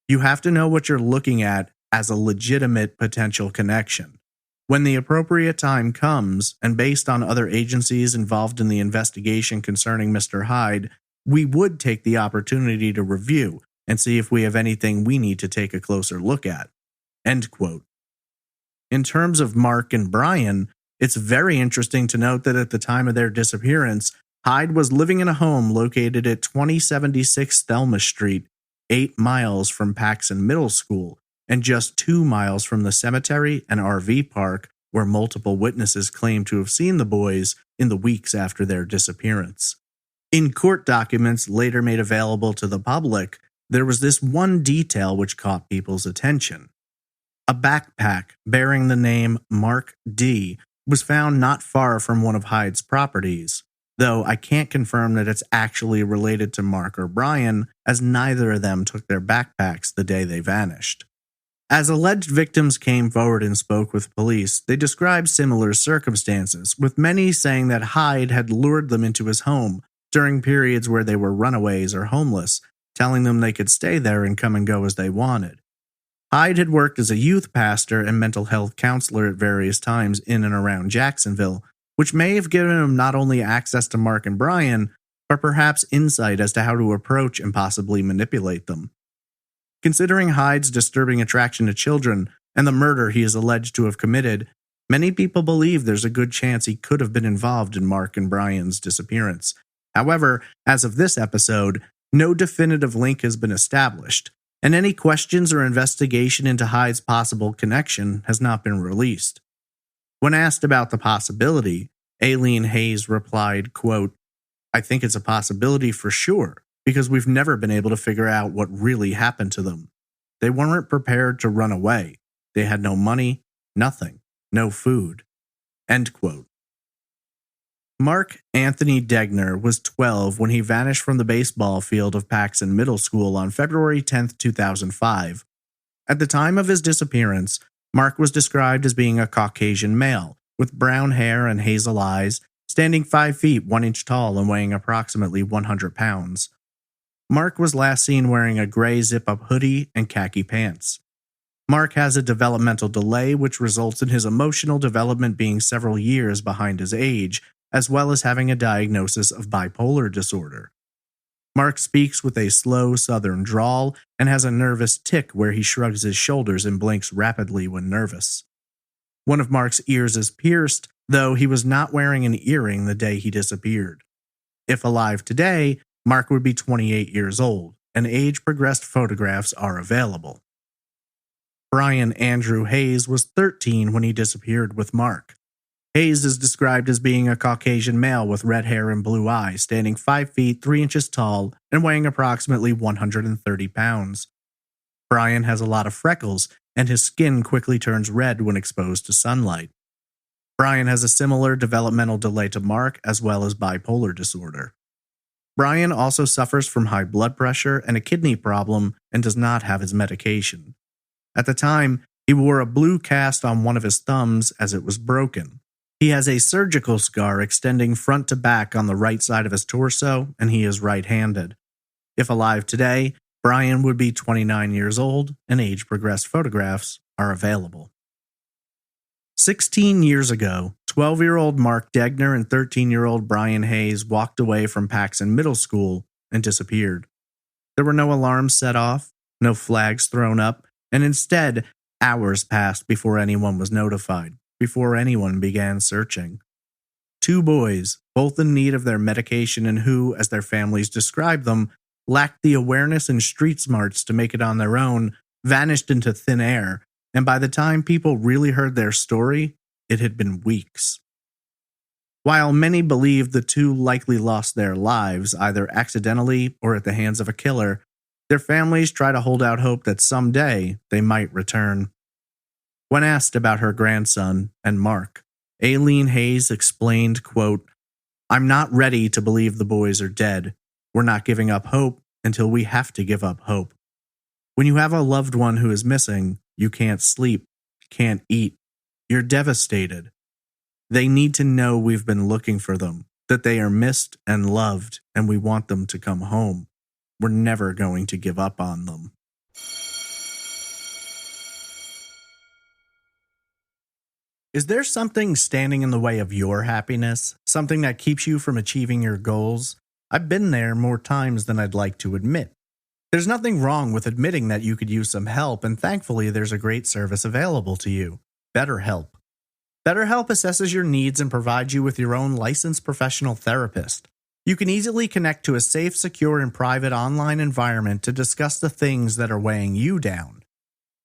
"You have to know what you're looking at as a legitimate potential connection. When the appropriate time comes, and based on other agencies involved in the investigation concerning Mr. Hyde, we would take the opportunity to review and see if we have anything we need to take a closer look at." End quote. In terms of Mark and Brian, it's very interesting to note that at the time of their disappearance, Hyde was living in a home located at 2076 Thelma Street, 8 miles from Paxson Middle School, and just 2 miles from the cemetery and RV park where multiple witnesses claim to have seen the boys in the weeks after their disappearance. In court documents later made available to the public, there was this one detail which caught people's attention. A backpack bearing the name Mark D. was found not far from one of Hyde's properties, though I can't confirm that it's actually related to Mark or Brian, as neither of them took their backpacks the day they vanished. As alleged victims came forward and spoke with police, they described similar circumstances, with many saying that Hyde had lured them into his home during periods where they were runaways or homeless, telling them they could stay there and come and go as they wanted. Hyde had worked as a youth pastor and mental health counselor at various times in and around Jacksonville, which may have given him not only access to Mark and Brian, but perhaps insight as to how to approach and possibly manipulate them. Considering Hyde's disturbing attraction to children and the murder he is alleged to have committed, many people believe there's a good chance he could have been involved in Mark and Brian's disappearance. However, as of this episode, no definitive link has been established, and any questions or investigation into Hyde's possible connection has not been released. When asked about the possibility, Aileen Hayes replied, quote, "I think it's a possibility for sure, because we've never been able to figure out what really happened to them. They weren't prepared to run away. They had no money, nothing, no food." End quote. Mark Anthony Degner was 12 when he vanished from the baseball field of Paxson Middle School on February 10, 2005. At the time of his disappearance, Mark was described as being a Caucasian male, with brown hair and hazel eyes, standing 5 feet 1 inch tall and weighing approximately 100 pounds. Mark was last seen wearing a gray zip-up hoodie and khaki pants. Mark has a developmental delay which results in his emotional development being several years behind his age, as well as having a diagnosis of bipolar disorder. Mark speaks with a slow southern drawl and has a nervous tic where he shrugs his shoulders and blinks rapidly when nervous. One of Mark's ears is pierced, though he was not wearing an earring the day he disappeared. If alive today, Mark would be 28 years old, and age-progressed photographs are available. Brian Andrew Hayes was 13 when he disappeared with Mark. Hayes is described as being a Caucasian male with red hair and blue eyes, standing 5 feet 3 inches tall and weighing approximately 130 pounds. Brian has a lot of freckles, and his skin quickly turns red when exposed to sunlight. Brian has a similar developmental delay to Mark, as well as bipolar disorder. Brian also suffers from high blood pressure and a kidney problem and does not have his medication. At the time, he wore a blue cast on one of his thumbs as it was broken. He has a surgical scar extending front to back on the right side of his torso, and he is right-handed. If alive today, Brian would be 29 years old, and age-progressed photographs are available. 16 years ago, 12-year-old Mark Degner and 13-year-old Brian Hayes walked away from Paxson Middle School and disappeared. There were no alarms set off, no flags thrown up, and instead, hours passed before anyone was notified, before anyone began searching. 2 boys, both in need of their medication and who, as their families described them, lacked the awareness and street smarts to make it on their own, vanished into thin air, and by the time people really heard their story, it had been weeks. While many believed the 2 likely lost their lives, either accidentally or at the hands of a killer, their families try to hold out hope that someday they might return. When asked about her grandson and Mark, Aileen Hayes explained, quote, "I'm not ready to believe the boys are dead. We're not giving up hope until we have to give up hope. When you have a loved one who is missing, you can't sleep, can't eat. You're devastated. They need to know we've been looking for them, that they are missed and loved, and we want them to come home. We're never going to give up on them." Is there something standing in the way of your happiness? Something that keeps you from achieving your goals? I've been there more times than I'd like to admit. There's nothing wrong with admitting that you could use some help, and thankfully there's a great service available to you: BetterHelp. BetterHelp assesses your needs and provides you with your own licensed professional therapist. You can easily connect to a safe, secure, and private online environment to discuss the things that are weighing you down.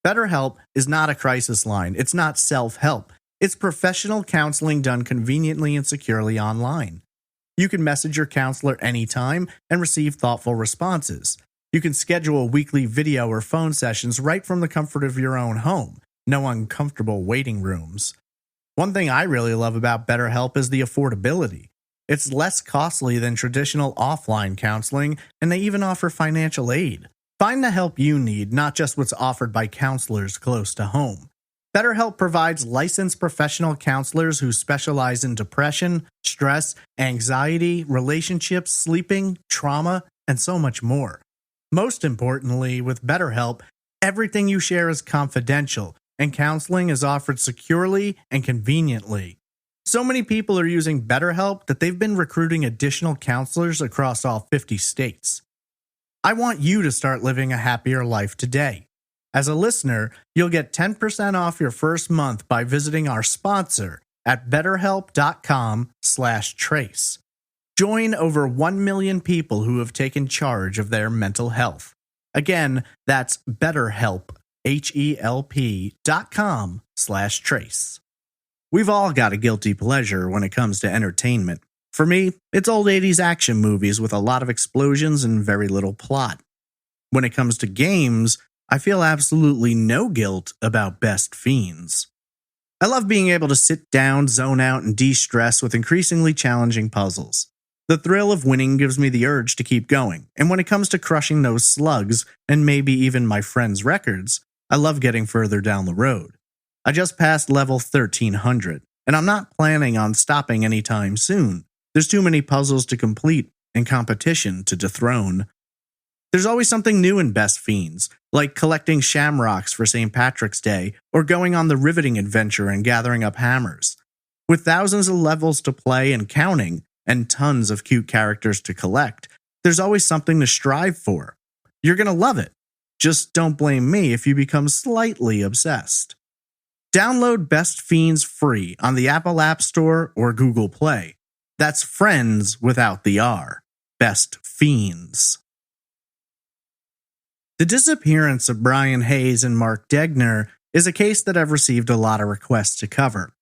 BetterHelp is not a crisis line. It's not self-help. It's professional counseling done conveniently and securely online. You can message your counselor anytime and receive thoughtful responses. You can schedule weekly video or phone sessions right from the comfort of your own home. No uncomfortable waiting rooms. One thing I really love about BetterHelp is the affordability. It's less costly than traditional offline counseling, and they even offer financial aid. Find the help you need, not just what's offered by counselors close to home. BetterHelp provides licensed professional counselors who specialize in depression, stress, anxiety, relationships, sleeping, trauma, and so much more. Most importantly, with BetterHelp, everything you share is confidential, and counseling is offered securely and conveniently. So many people are using BetterHelp that they've been recruiting additional counselors across all 50 states. I want you to start living a happier life today. As a listener, you'll get 10% off your first month by visiting our sponsor at betterhelp.com/trace. Join over 1 million people who have taken charge of their mental health. Again, that's BetterHelp, HELP.com/trace. We've all got a guilty pleasure when it comes to entertainment. For me, it's old 80s action movies with a lot of explosions and very little plot. When it comes to games, I feel absolutely no guilt about Best Fiends. I love being able to sit down, zone out, and de-stress with increasingly challenging puzzles. The thrill of winning gives me the urge to keep going, and when it comes to crushing those slugs, and maybe even my friends' records, I love getting further down the road. I just passed level 1300, and I'm not planning on stopping anytime soon. There's too many puzzles to complete and competition to dethrone. There's always something new in Best Fiends, like collecting shamrocks for St. Patrick's Day, or going on the riveting adventure and gathering up hammers. With thousands of levels to play and counting, and tons of cute characters to collect, there's always something to strive for. You're gonna love it. Just don't blame me if you become slightly obsessed. Download Best Fiends free on the Apple App Store or Google Play. That's friends without the R. Best Fiends. The disappearance of Brian Hayes and Mark Degner is a case that I've received a lot of requests to cover.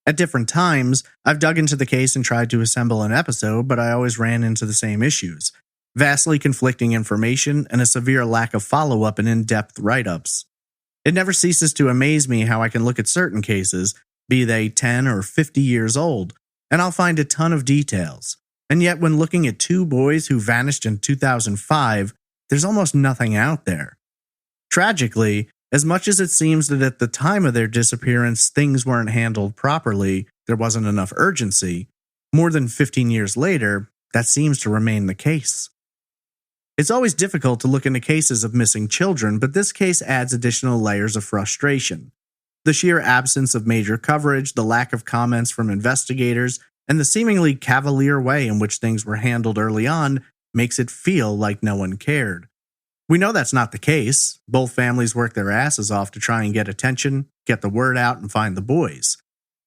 At different times, I've dug into the case and tried to assemble an episode, but I always ran into the same issues: vastly conflicting information and a severe lack of follow-up and in-depth write-ups. It never ceases to amaze me how I can look at certain cases, be they 10 or 50 years old, and I'll find a ton of details. And yet when looking at 2 boys who vanished in 2005, there's almost nothing out there. Tragically, as much as it seems that at the time of their disappearance things weren't handled properly, there wasn't enough urgency, more than 15 years later, that seems to remain the case. It's always difficult to look into cases of missing children, but this case adds additional layers of frustration. The sheer absence of major coverage, the lack of comments from investigators, and the seemingly cavalier way in which things were handled early on makes it feel like no one cared. We know that's not the case. Both families worked their asses off to try and get attention, get the word out, and find the boys.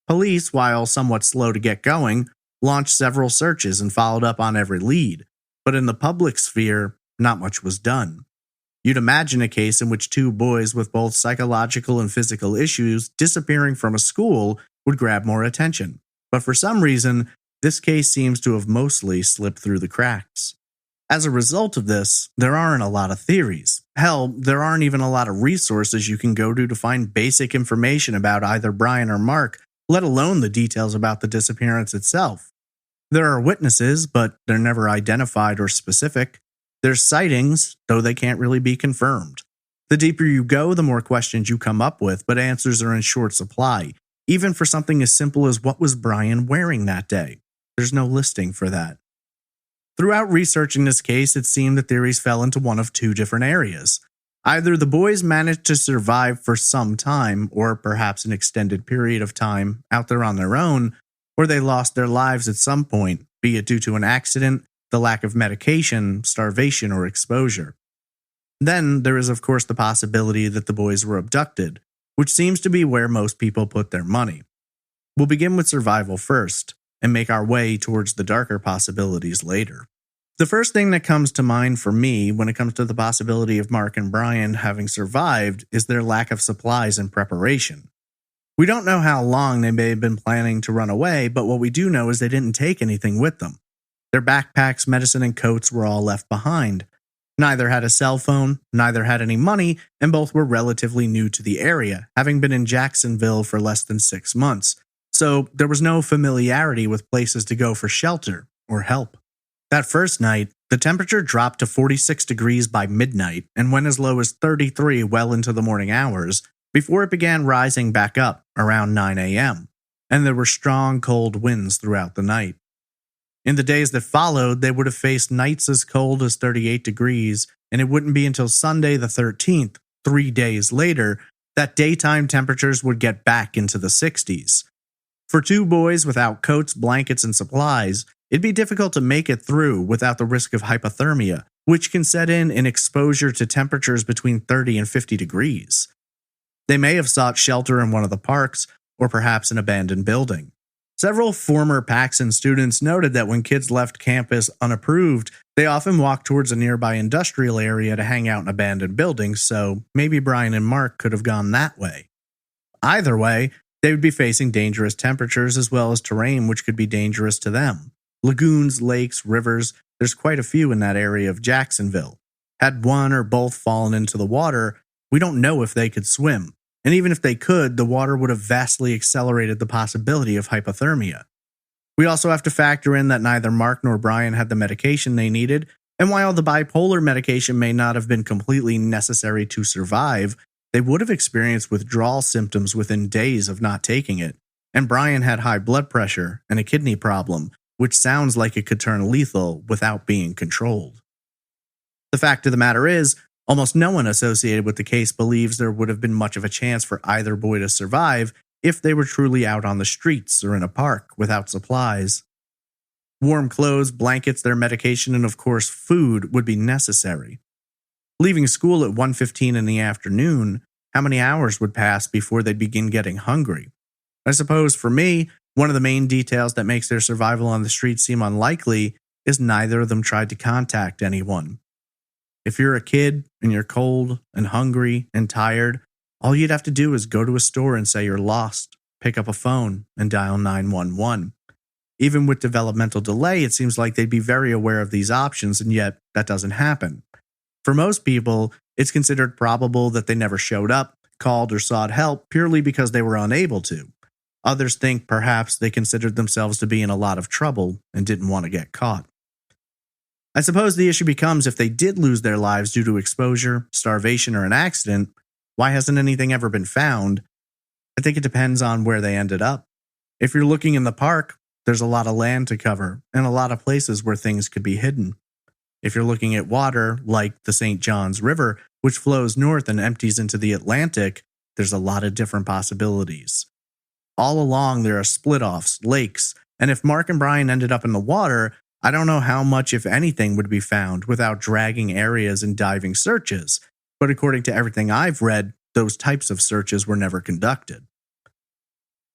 Police, while somewhat slow to get going, launched several searches and followed up on every lead, but in the public sphere, not much was done. You'd imagine a case in which two boys with both psychological and physical issues disappearing from a school would grab more attention, but for some reason, this case seems to have mostly slipped through the cracks. As a result of this, there aren't a lot of theories. Hell, there aren't even a lot of resources you can go to find basic information about either Brian or Mark, let alone the details about the disappearance itself. There are witnesses, but they're never identified or specific. There's sightings, though they can't really be confirmed. The deeper you go, the more questions you come up with, but answers are in short supply, even for something as simple as what was Brian wearing that day. There's no listing for that. Throughout researching this case, it seemed the theories fell into one of two different areas. Either the boys managed to survive for some time, or perhaps an extended period of time out there on their own, or they lost their lives at some point, be it due to an accident, the lack of medication, starvation, or exposure. Then there is of course the possibility that the boys were abducted, which seems to be where most people put their money. We'll begin with survival first, and make our way towards the darker possibilities later. The first thing that comes to mind for me when it comes to the possibility of Mark and Brian having survived is their lack of supplies and preparation. We don't know how long they may have been planning to run away, but what we do know is they didn't take anything with them. Their backpacks, medicine, and coats were all left behind. Neither had a cell phone, neither had any money, and both were relatively new to the area, having been in Jacksonville for less than 6 months. So there was no familiarity with places to go for shelter or help. That first night, the temperature dropped to 46 degrees by midnight and went as low as 33 well into the morning hours before it began rising back up around 9 a.m., and there were strong cold winds throughout the night. In the days that followed, they would have faced nights as cold as 38 degrees, and it wouldn't be until Sunday the 13th, 3 days later, that daytime temperatures would get back into the 60s. For two boys without coats, blankets, and supplies, it'd be difficult to make it through without the risk of hypothermia, which can set in exposure to temperatures between 30 and 50 degrees. They may have sought shelter in one of the parks, or perhaps an abandoned building. Several former Paxson students noted that when kids left campus unapproved, they often walked towards a nearby industrial area to hang out in abandoned buildings, so maybe Brian and Mark could have gone that way. Either way, they would be facing dangerous temperatures as well as terrain which could be dangerous to them. Lagoons, lakes, rivers, there's quite a few in that area of Jacksonville. Had one or both fallen into the water, we don't know if they could swim. And even if they could, the water would have vastly accelerated the possibility of hypothermia. We also have to factor in that neither Mark nor Brian had the medication they needed, and while the bipolar medication may not have been completely necessary to survive, they would have experienced withdrawal symptoms within days of not taking it, and Brian had high blood pressure and a kidney problem, which sounds like it could turn lethal without being controlled. The fact of the matter is, almost no one associated with the case believes there would have been much of a chance for either boy to survive if they were truly out on the streets or in a park without supplies. Warm clothes, blankets, their medication, and of course food would be necessary. Leaving school at 1:15 in the afternoon, how many hours would pass before they'd begin getting hungry? I suppose for me, one of the main details that makes their survival on the streets seem unlikely is neither of them tried to contact anyone. If you're a kid and you're cold and hungry and tired, all you'd have to do is go to a store and say you're lost, pick up a phone, and dial 911. Even with developmental delay, it seems like they'd be very aware of these options, and yet that doesn't happen. For most people, it's considered probable that they never showed up, called, or sought help purely because they were unable to. Others think perhaps they considered themselves to be in a lot of trouble and didn't want to get caught. I suppose the issue becomes if they did lose their lives due to exposure, starvation, or an accident, why hasn't anything ever been found? I think it depends on where they ended up. If you're looking in the park, there's a lot of land to cover and a lot of places where things could be hidden. If you're looking at water, like the St. Johns River, which flows north and empties into the Atlantic, there's a lot of different possibilities. All along, there are split-offs, lakes, and if Mark and Brian ended up in the water, I don't know how much, if anything, would be found without dragging areas and diving searches, but according to everything I've read, those types of searches were never conducted.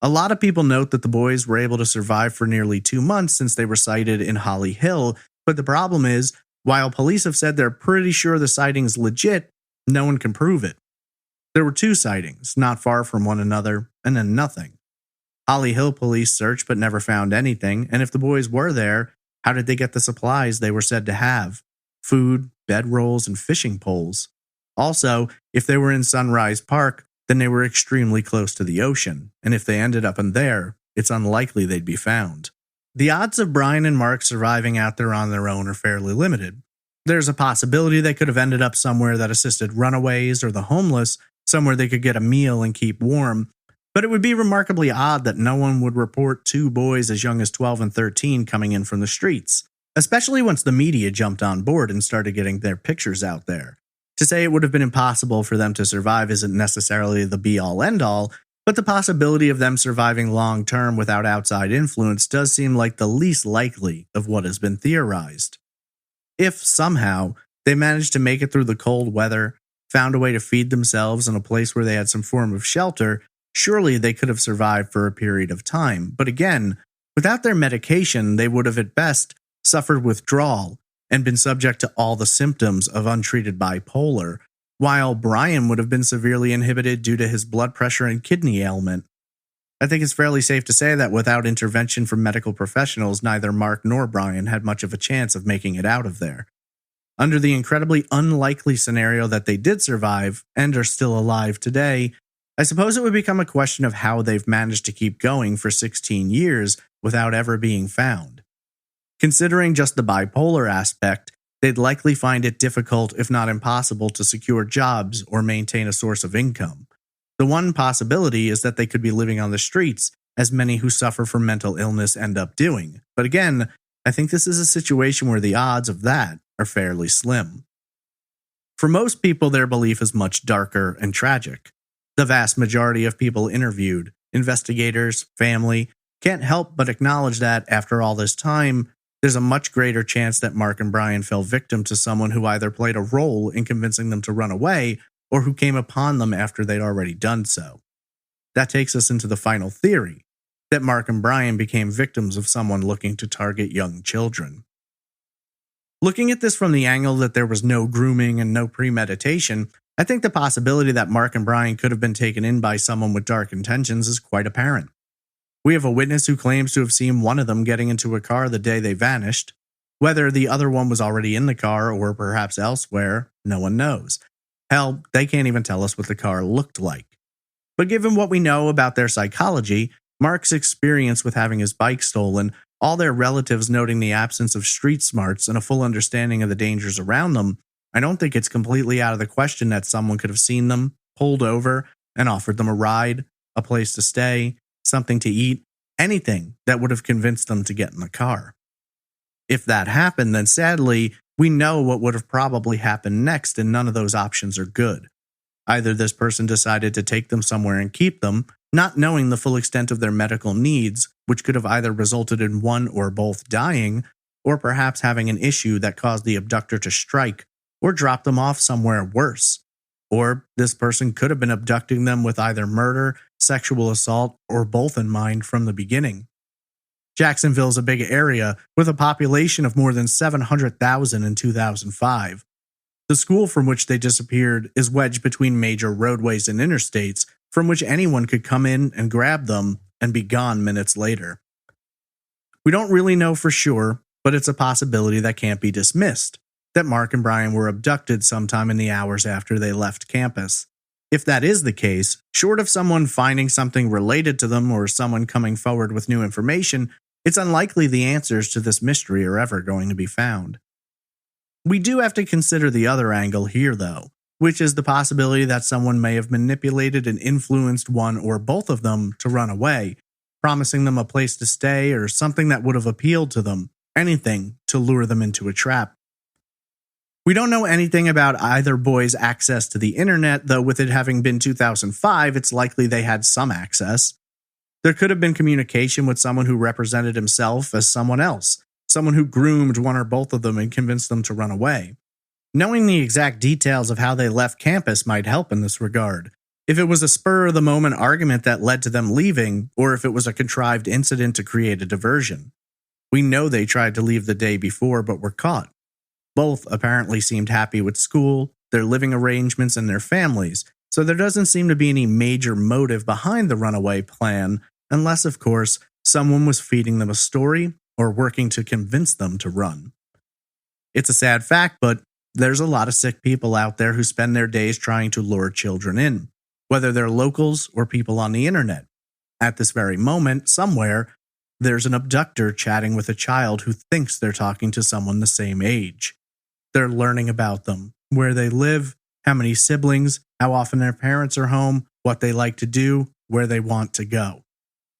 A lot of people note that the boys were able to survive for nearly 2 months since they were sighted in Holly Hill, but the problem is, while police have said they're pretty sure the sighting's legit, no one can prove it. There were 2 sightings, not far from one another, and then nothing. Holly Hill police searched but never found anything, and if the boys were there, how did they get the supplies they were said to have? Food, bedrolls, and fishing poles. Also, if they were in Sunrise Park, then they were extremely close to the ocean, and if they ended up in there, it's unlikely they'd be found. The odds of Brian and Mark surviving out there on their own are fairly limited. There's a possibility they could have ended up somewhere that assisted runaways or the homeless, somewhere they could get a meal and keep warm, but it would be remarkably odd that no one would report 2 boys as young as 12 and 13 coming in from the streets, especially once the media jumped on board and started getting their pictures out there. To say it would have been impossible for them to survive isn't necessarily the be-all end-all, but the possibility of them surviving long-term without outside influence does seem like the least likely of what has been theorized. If, somehow, they managed to make it through the cold weather, found a way to feed themselves in a place where they had some form of shelter, surely they could have survived for a period of time. But again, without their medication, they would have at best suffered withdrawal and been subject to all the symptoms of untreated bipolar, while Brian would have been severely inhibited due to his blood pressure and kidney ailment. I think it's fairly safe to say that without intervention from medical professionals, neither Mark nor Brian had much of a chance of making it out of there. Under the incredibly unlikely scenario that they did survive and are still alive today, I suppose it would become a question of how they've managed to keep going for 16 years without ever being found. Considering just the bipolar aspect, they'd likely find it difficult, if not impossible, to secure jobs or maintain a source of income. The one possibility is that they could be living on the streets, as many who suffer from mental illness end up doing. But again, I think this is a situation where the odds of that are fairly slim. For most people, their belief is much darker and tragic. The vast majority of people interviewed, investigators, family, can't help but acknowledge that, after all this time, there's a much greater chance that Mark and Brian fell victim to someone who either played a role in convincing them to run away or who came upon them after they'd already done so. That takes us into the final theory, that Mark and Brian became victims of someone looking to target young children. Looking at this from the angle that there was no grooming and no premeditation, I think the possibility that Mark and Brian could have been taken in by someone with dark intentions is quite apparent. We have a witness who claims to have seen one of them getting into a car the day they vanished. Whether the other one was already in the car or perhaps elsewhere, no one knows. Hell, they can't even tell us what the car looked like. But given what we know about their psychology, Mark's experience with having his bike stolen, all their relatives noting the absence of street smarts and a full understanding of the dangers around them, I don't think it's completely out of the question that someone could have seen them, pulled over, and offered them a ride, a place to stay, something to eat, anything that would have convinced them to get in the car. If that happened, then sadly, we know what would have probably happened next, and none of those options are good. Either this person decided to take them somewhere and keep them, not knowing the full extent of their medical needs, which could have either resulted in one or both dying, or perhaps having an issue that caused the abductor to strike or drop them off somewhere worse. Or this person could have been abducting them with either murder, sexual assault, or both in mind from the beginning. Jacksonville is a big area with a population of more than 700,000 in 2005. The school from which they disappeared is wedged between major roadways and interstates, from which anyone could come in and grab them and be gone minutes later. We don't really know for sure, but it's a possibility that can't be dismissed, that Mark and Brian were abducted sometime in the hours after they left campus. If that is the case, short of someone finding something related to them or someone coming forward with new information, it's unlikely the answers to this mystery are ever going to be found. We do have to consider the other angle here, though, which is the possibility that someone may have manipulated and influenced one or both of them to run away, promising them a place to stay or something that would have appealed to them, anything to lure them into a trap. We don't know anything about either boy's access to the internet, though with it having been 2005, it's likely they had some access. There could have been communication with someone who represented himself as someone else someone who groomed one or both of them and convinced them to run away. Knowing the exact details of how they left campus might help in this regard. If it was a spur-of-the-moment argument that led to them leaving, or if it was a contrived incident to create a diversion. We know they tried to leave the day before but were caught. Both apparently seemed happy with school, their living arrangements, and their families, so there doesn't seem to be any major motive behind the runaway plan, unless, of course, someone was feeding them a story or working to convince them to run. It's a sad fact, but there's a lot of sick people out there who spend their days trying to lure children in, whether they're locals or people on the internet. At this very moment, somewhere, there's an abductor chatting with a child who thinks they're talking to someone the same age. They're learning about them, where they live, how many siblings, how often their parents are home, what they like to do, where they want to go.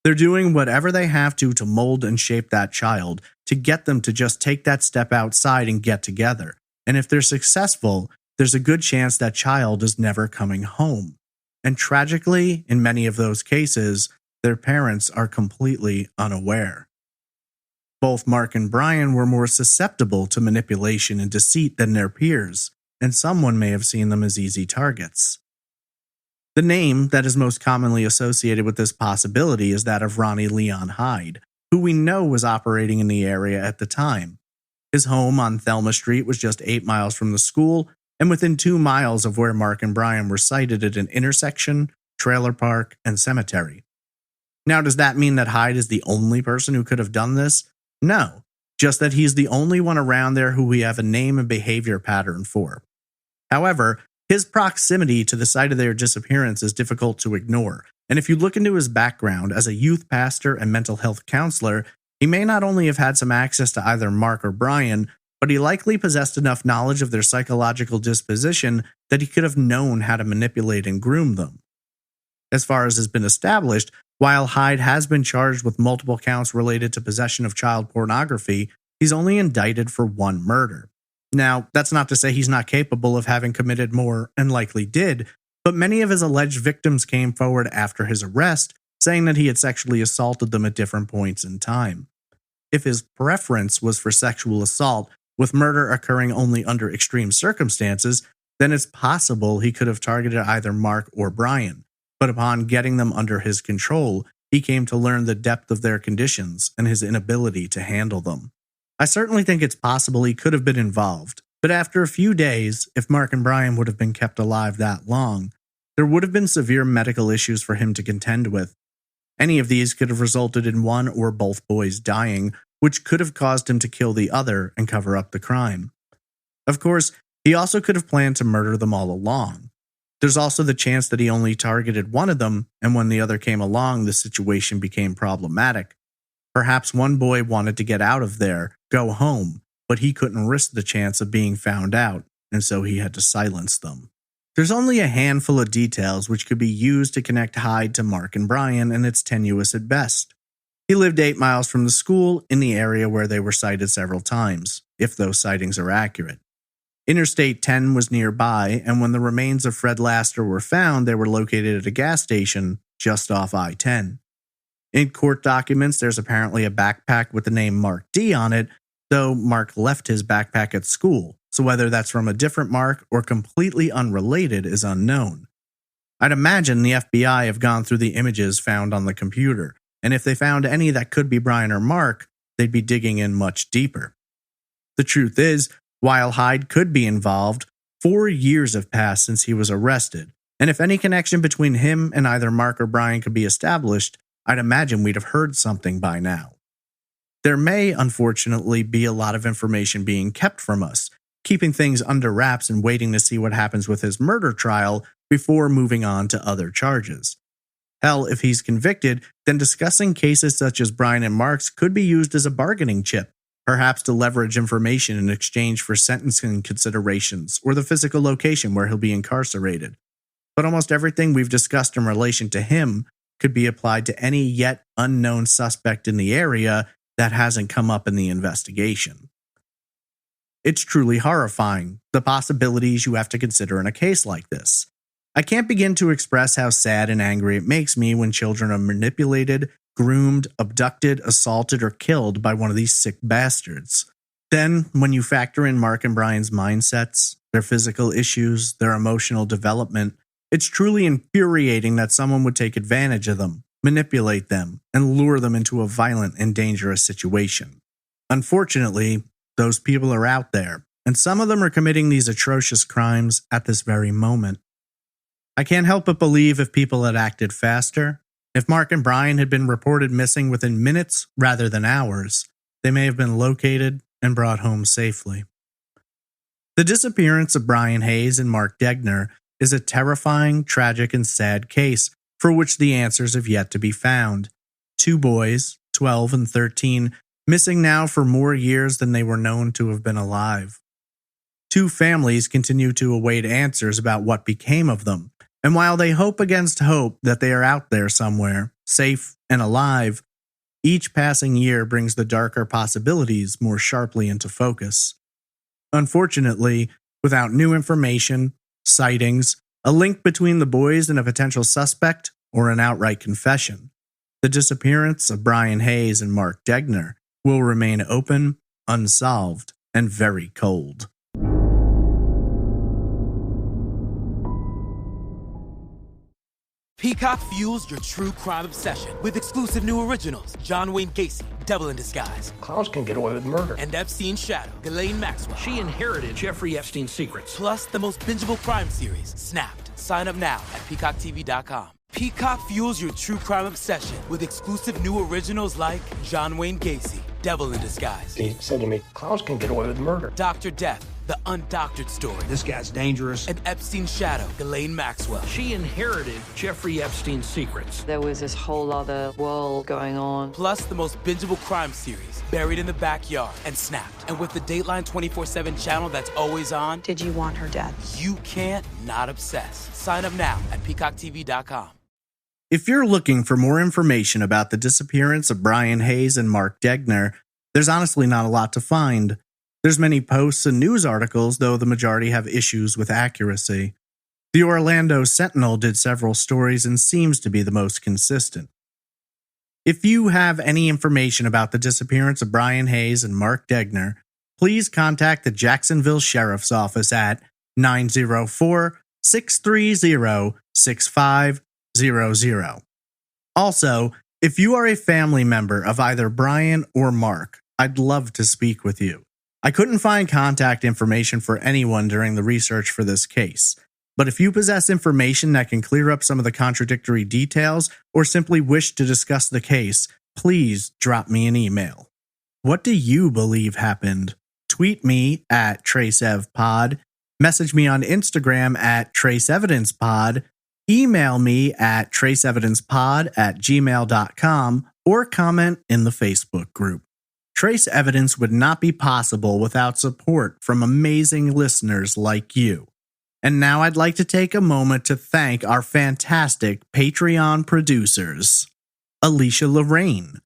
They're doing whatever they have to mold and shape that child, to get them to just take that step outside and get together. And if they're successful, there's a good chance that child is never coming home. And tragically, in many of those cases, their parents are completely unaware. Both Mark and Brian were more susceptible to manipulation and deceit than their peers, and someone may have seen them as easy targets. The name that is most commonly associated with this possibility is that of Ronnie Leon Hyde, who we know was operating in the area at the time. His home on Thelma Street was just 8 miles from the school, and within 2 miles of where Mark and Brian were sighted at an intersection, trailer park, and cemetery. Now, does that mean that Hyde is the only person who could have done this? No, just that he's the only one around there who we have a name and behavior pattern for. However, his proximity to the site of their disappearance is difficult to ignore, and if you look into his background as a youth pastor and mental health counselor, he may not only have had some access to either Mark or Brian, but he likely possessed enough knowledge of their psychological disposition that he could have known how to manipulate and groom them. As far as has been established, while Hyde has been charged with multiple counts related to possession of child pornography, he's only indicted for 1 murder. Now, that's not to say he's not capable of having committed more, and likely did, but many of his alleged victims came forward after his arrest, saying that he had sexually assaulted them at different points in time. If his preference was for sexual assault, with murder occurring only under extreme circumstances, then it's possible he could have targeted either Mark or Brian. But upon getting them under his control, he came to learn the depth of their conditions and his inability to handle them. I certainly think it's possible he could have been involved, but after a few days, if Mark and Brian would have been kept alive that long, there would have been severe medical issues for him to contend with. Any of these could have resulted in one or both boys dying, which could have caused him to kill the other and cover up the crime. Of course, he also could have planned to murder them all along. There's also the chance that he only targeted one of them, and when the other came along, the situation became problematic. Perhaps one boy wanted to get out of there, go home, but he couldn't risk the chance of being found out, and so he had to silence them. There's only a handful of details which could be used to connect Hyde to Mark and Brian, and it's tenuous at best. He lived 8 miles from the school in the area where they were sighted several times, if those sightings are accurate. Interstate 10 was nearby, and when the remains of Fred Laster were found, they were located at a gas station just off I-10. In court documents, there's apparently a backpack with the name Mark D on it, though Mark left his backpack at school, so whether that's from a different Mark or completely unrelated is unknown. I'd imagine the FBI have gone through the images found on the computer, and if they found any that could be Brian or Mark, they'd be digging in much deeper. The truth is, while Hyde could be involved, 4 years have passed since he was arrested, and if any connection between him and either Mark or Brian could be established, I'd imagine we'd have heard something by now. There may, unfortunately, be a lot of information being kept from us, keeping things under wraps and waiting to see what happens with his murder trial before moving on to other charges. Hell, if he's convicted, then discussing cases such as Brian and Mark's could be used as a bargaining chip, perhaps to leverage information in exchange for sentencing considerations or the physical location where he'll be incarcerated. But almost everything we've discussed in relation to him could be applied to any yet unknown suspect in the area that hasn't come up in the investigation. It's truly horrifying, the possibilities you have to consider in a case like this. I can't begin to express how sad and angry it makes me when children are manipulated groomed, abducted, assaulted, or killed by one of these sick bastards. Then, when you factor in Mark and Brian's mindsets, their physical issues, their emotional development, it's truly infuriating that someone would take advantage of them, manipulate them, and lure them into a violent and dangerous situation. Unfortunately, those people are out there, and some of them are committing these atrocious crimes at this very moment. I can't help but believe if people had acted faster, if Mark and Brian had been reported missing within minutes rather than hours, they may have been located and brought home safely. The disappearance of Brian Hayes and Mark Degner is a terrifying, tragic, and sad case for which the answers have yet to be found. 2 boys, 12 and 13, missing now for more years than they were known to have been alive. 2 families continue to await answers about what became of them, and while they hope against hope that they are out there somewhere, safe and alive, each passing year brings the darker possibilities more sharply into focus. Unfortunately, without new information, sightings, a link between the boys and a potential suspect, or an outright confession, the disappearance of Brian Hayes and Mark Degner will remain open, unsolved, and very cold. Peacock fuels your true crime obsession with exclusive new originals. John Wayne Gacy, Devil in Disguise. Clowns can get away with murder. And Epstein's Shadow, Ghislaine Maxwell. She inherited Jeffrey Epstein's secrets. Plus the most bingeable crime series, Snapped. Sign up now at peacocktv.com. Peacock fuels your true crime obsession with exclusive new originals like John Wayne Gacy, Devil in Disguise. He said to me, clowns can get away with murder. Dr. Death, the undoctored story. This guy's dangerous. And Epstein's Shadow, Ghislaine Maxwell. She inherited Jeffrey Epstein's secrets. There was this whole other world going on. Plus the most bingeable crime series, Buried in the Backyard and Snapped. And with the Dateline 24/7 channel that's always on, Did you want her dead? you can't not obsess. Sign up now at peacocktv.com. If you're looking for more information about the disappearance of Brian Hayes and Mark Degner, there's honestly not a lot to find. There's many posts and news articles, though the majority have issues with accuracy. The Orlando Sentinel did several stories and seems to be the most consistent. If you have any information about the disappearance of Brian Hayes and Mark Degner, please contact the Jacksonville Sheriff's Office at 904-630-6500. Also, if you are a family member of either Brian or Mark, I'd love to speak with you. I couldn't find contact information for anyone during the research for this case, but if you possess information that can clear up some of the contradictory details or simply wish to discuss the case, please drop me an email. What do you believe happened? Tweet me at TraceEvPod, message me on Instagram at TraceEvidencePod, email me at traceevidencepod@gmail.com, or comment in the Facebook group. Trace Evidence would not be possible without support from amazing listeners like you. And now I'd like to take a moment to thank our fantastic Patreon producers: Alicia Lorraine,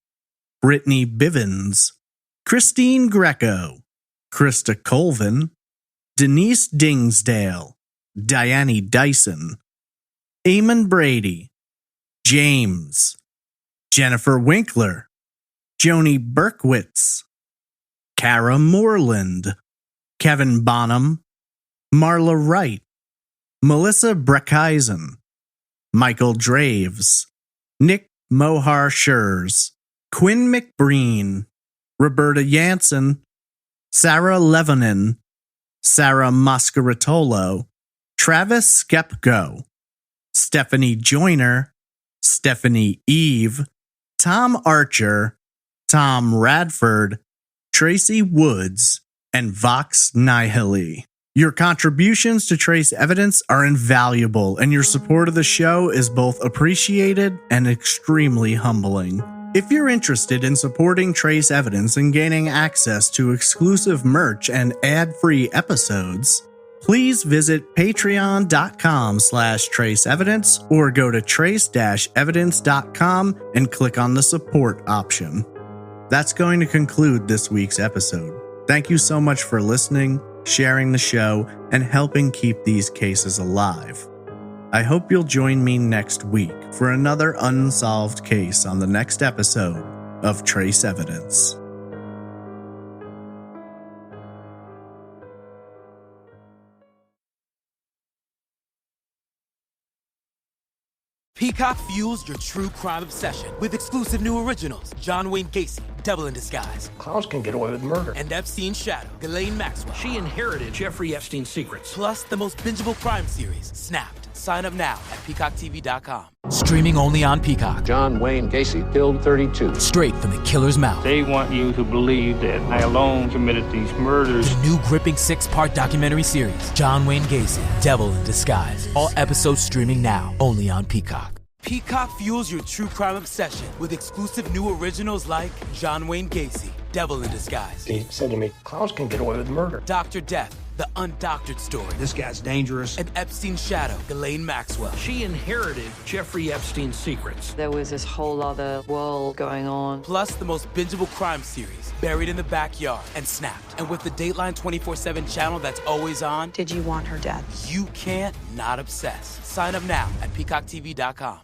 Brittany Bivens, Christine Greco, Krista Colvin, Denise Dingsdale, Diane Dyson, Eamon Brady, James, Jennifer Winkler, Joni Berkowitz, Kara Moreland, Kevin Bonham, Marla Wright, Melissa Breckeisen, Michael Draves, Nick Mohar Schurz, Quinn McBreen, Roberta Jansen, Sarah Levanin, Sarah Mascaritolo, Travis Skepko, Stephanie Joyner, Stephanie Eve, Tom Archer, Tom Radford, Tracy Woods, and Vox Nihili. Your contributions to Trace Evidence are invaluable, and your support of the show is both appreciated and extremely humbling. If you're interested in supporting Trace Evidence and gaining access to exclusive merch and ad-free episodes, please visit patreon.com/traceevidence or go to trace-evidence.com and click on the support option. That's going to conclude this week's episode. Thank you so much for listening, sharing the show, and helping keep these cases alive. I hope you'll join me next week for another unsolved case on the next episode of Trace Evidence. Peacock fuels your true crime obsession with exclusive new originals. John Wayne Gacy, Devil in Disguise. Clowns can get away with murder. And Epstein's Shadow, Ghislaine Maxwell. She inherited Jeffrey Epstein's secrets. Plus the most bingeable crime series, Snapped. Sign up now at peacocktv.com. Streaming only on Peacock. John Wayne Gacy killed 32. Straight from the killer's mouth. They want you to believe that I alone committed these murders. The new gripping 6-part documentary series, John Wayne Gacy, Devil in Disguise. All episodes streaming now, only on Peacock. Peacock fuels your true crime obsession with exclusive new originals like John Wayne Gacy, Devil in Disguise. He said to me, clowns can get away with murder. Dr. Death, the undoctored story. This guy's dangerous. And Epstein's Shadow, Ghislaine Maxwell. She inherited Jeffrey Epstein's secrets. There was this whole other world going on. Plus the most bingeable crime series, Buried in the Backyard and Snapped. And with the Dateline 24/7 channel that's always on, Did you want her dead? you can't not obsess. Sign up now at peacocktv.com.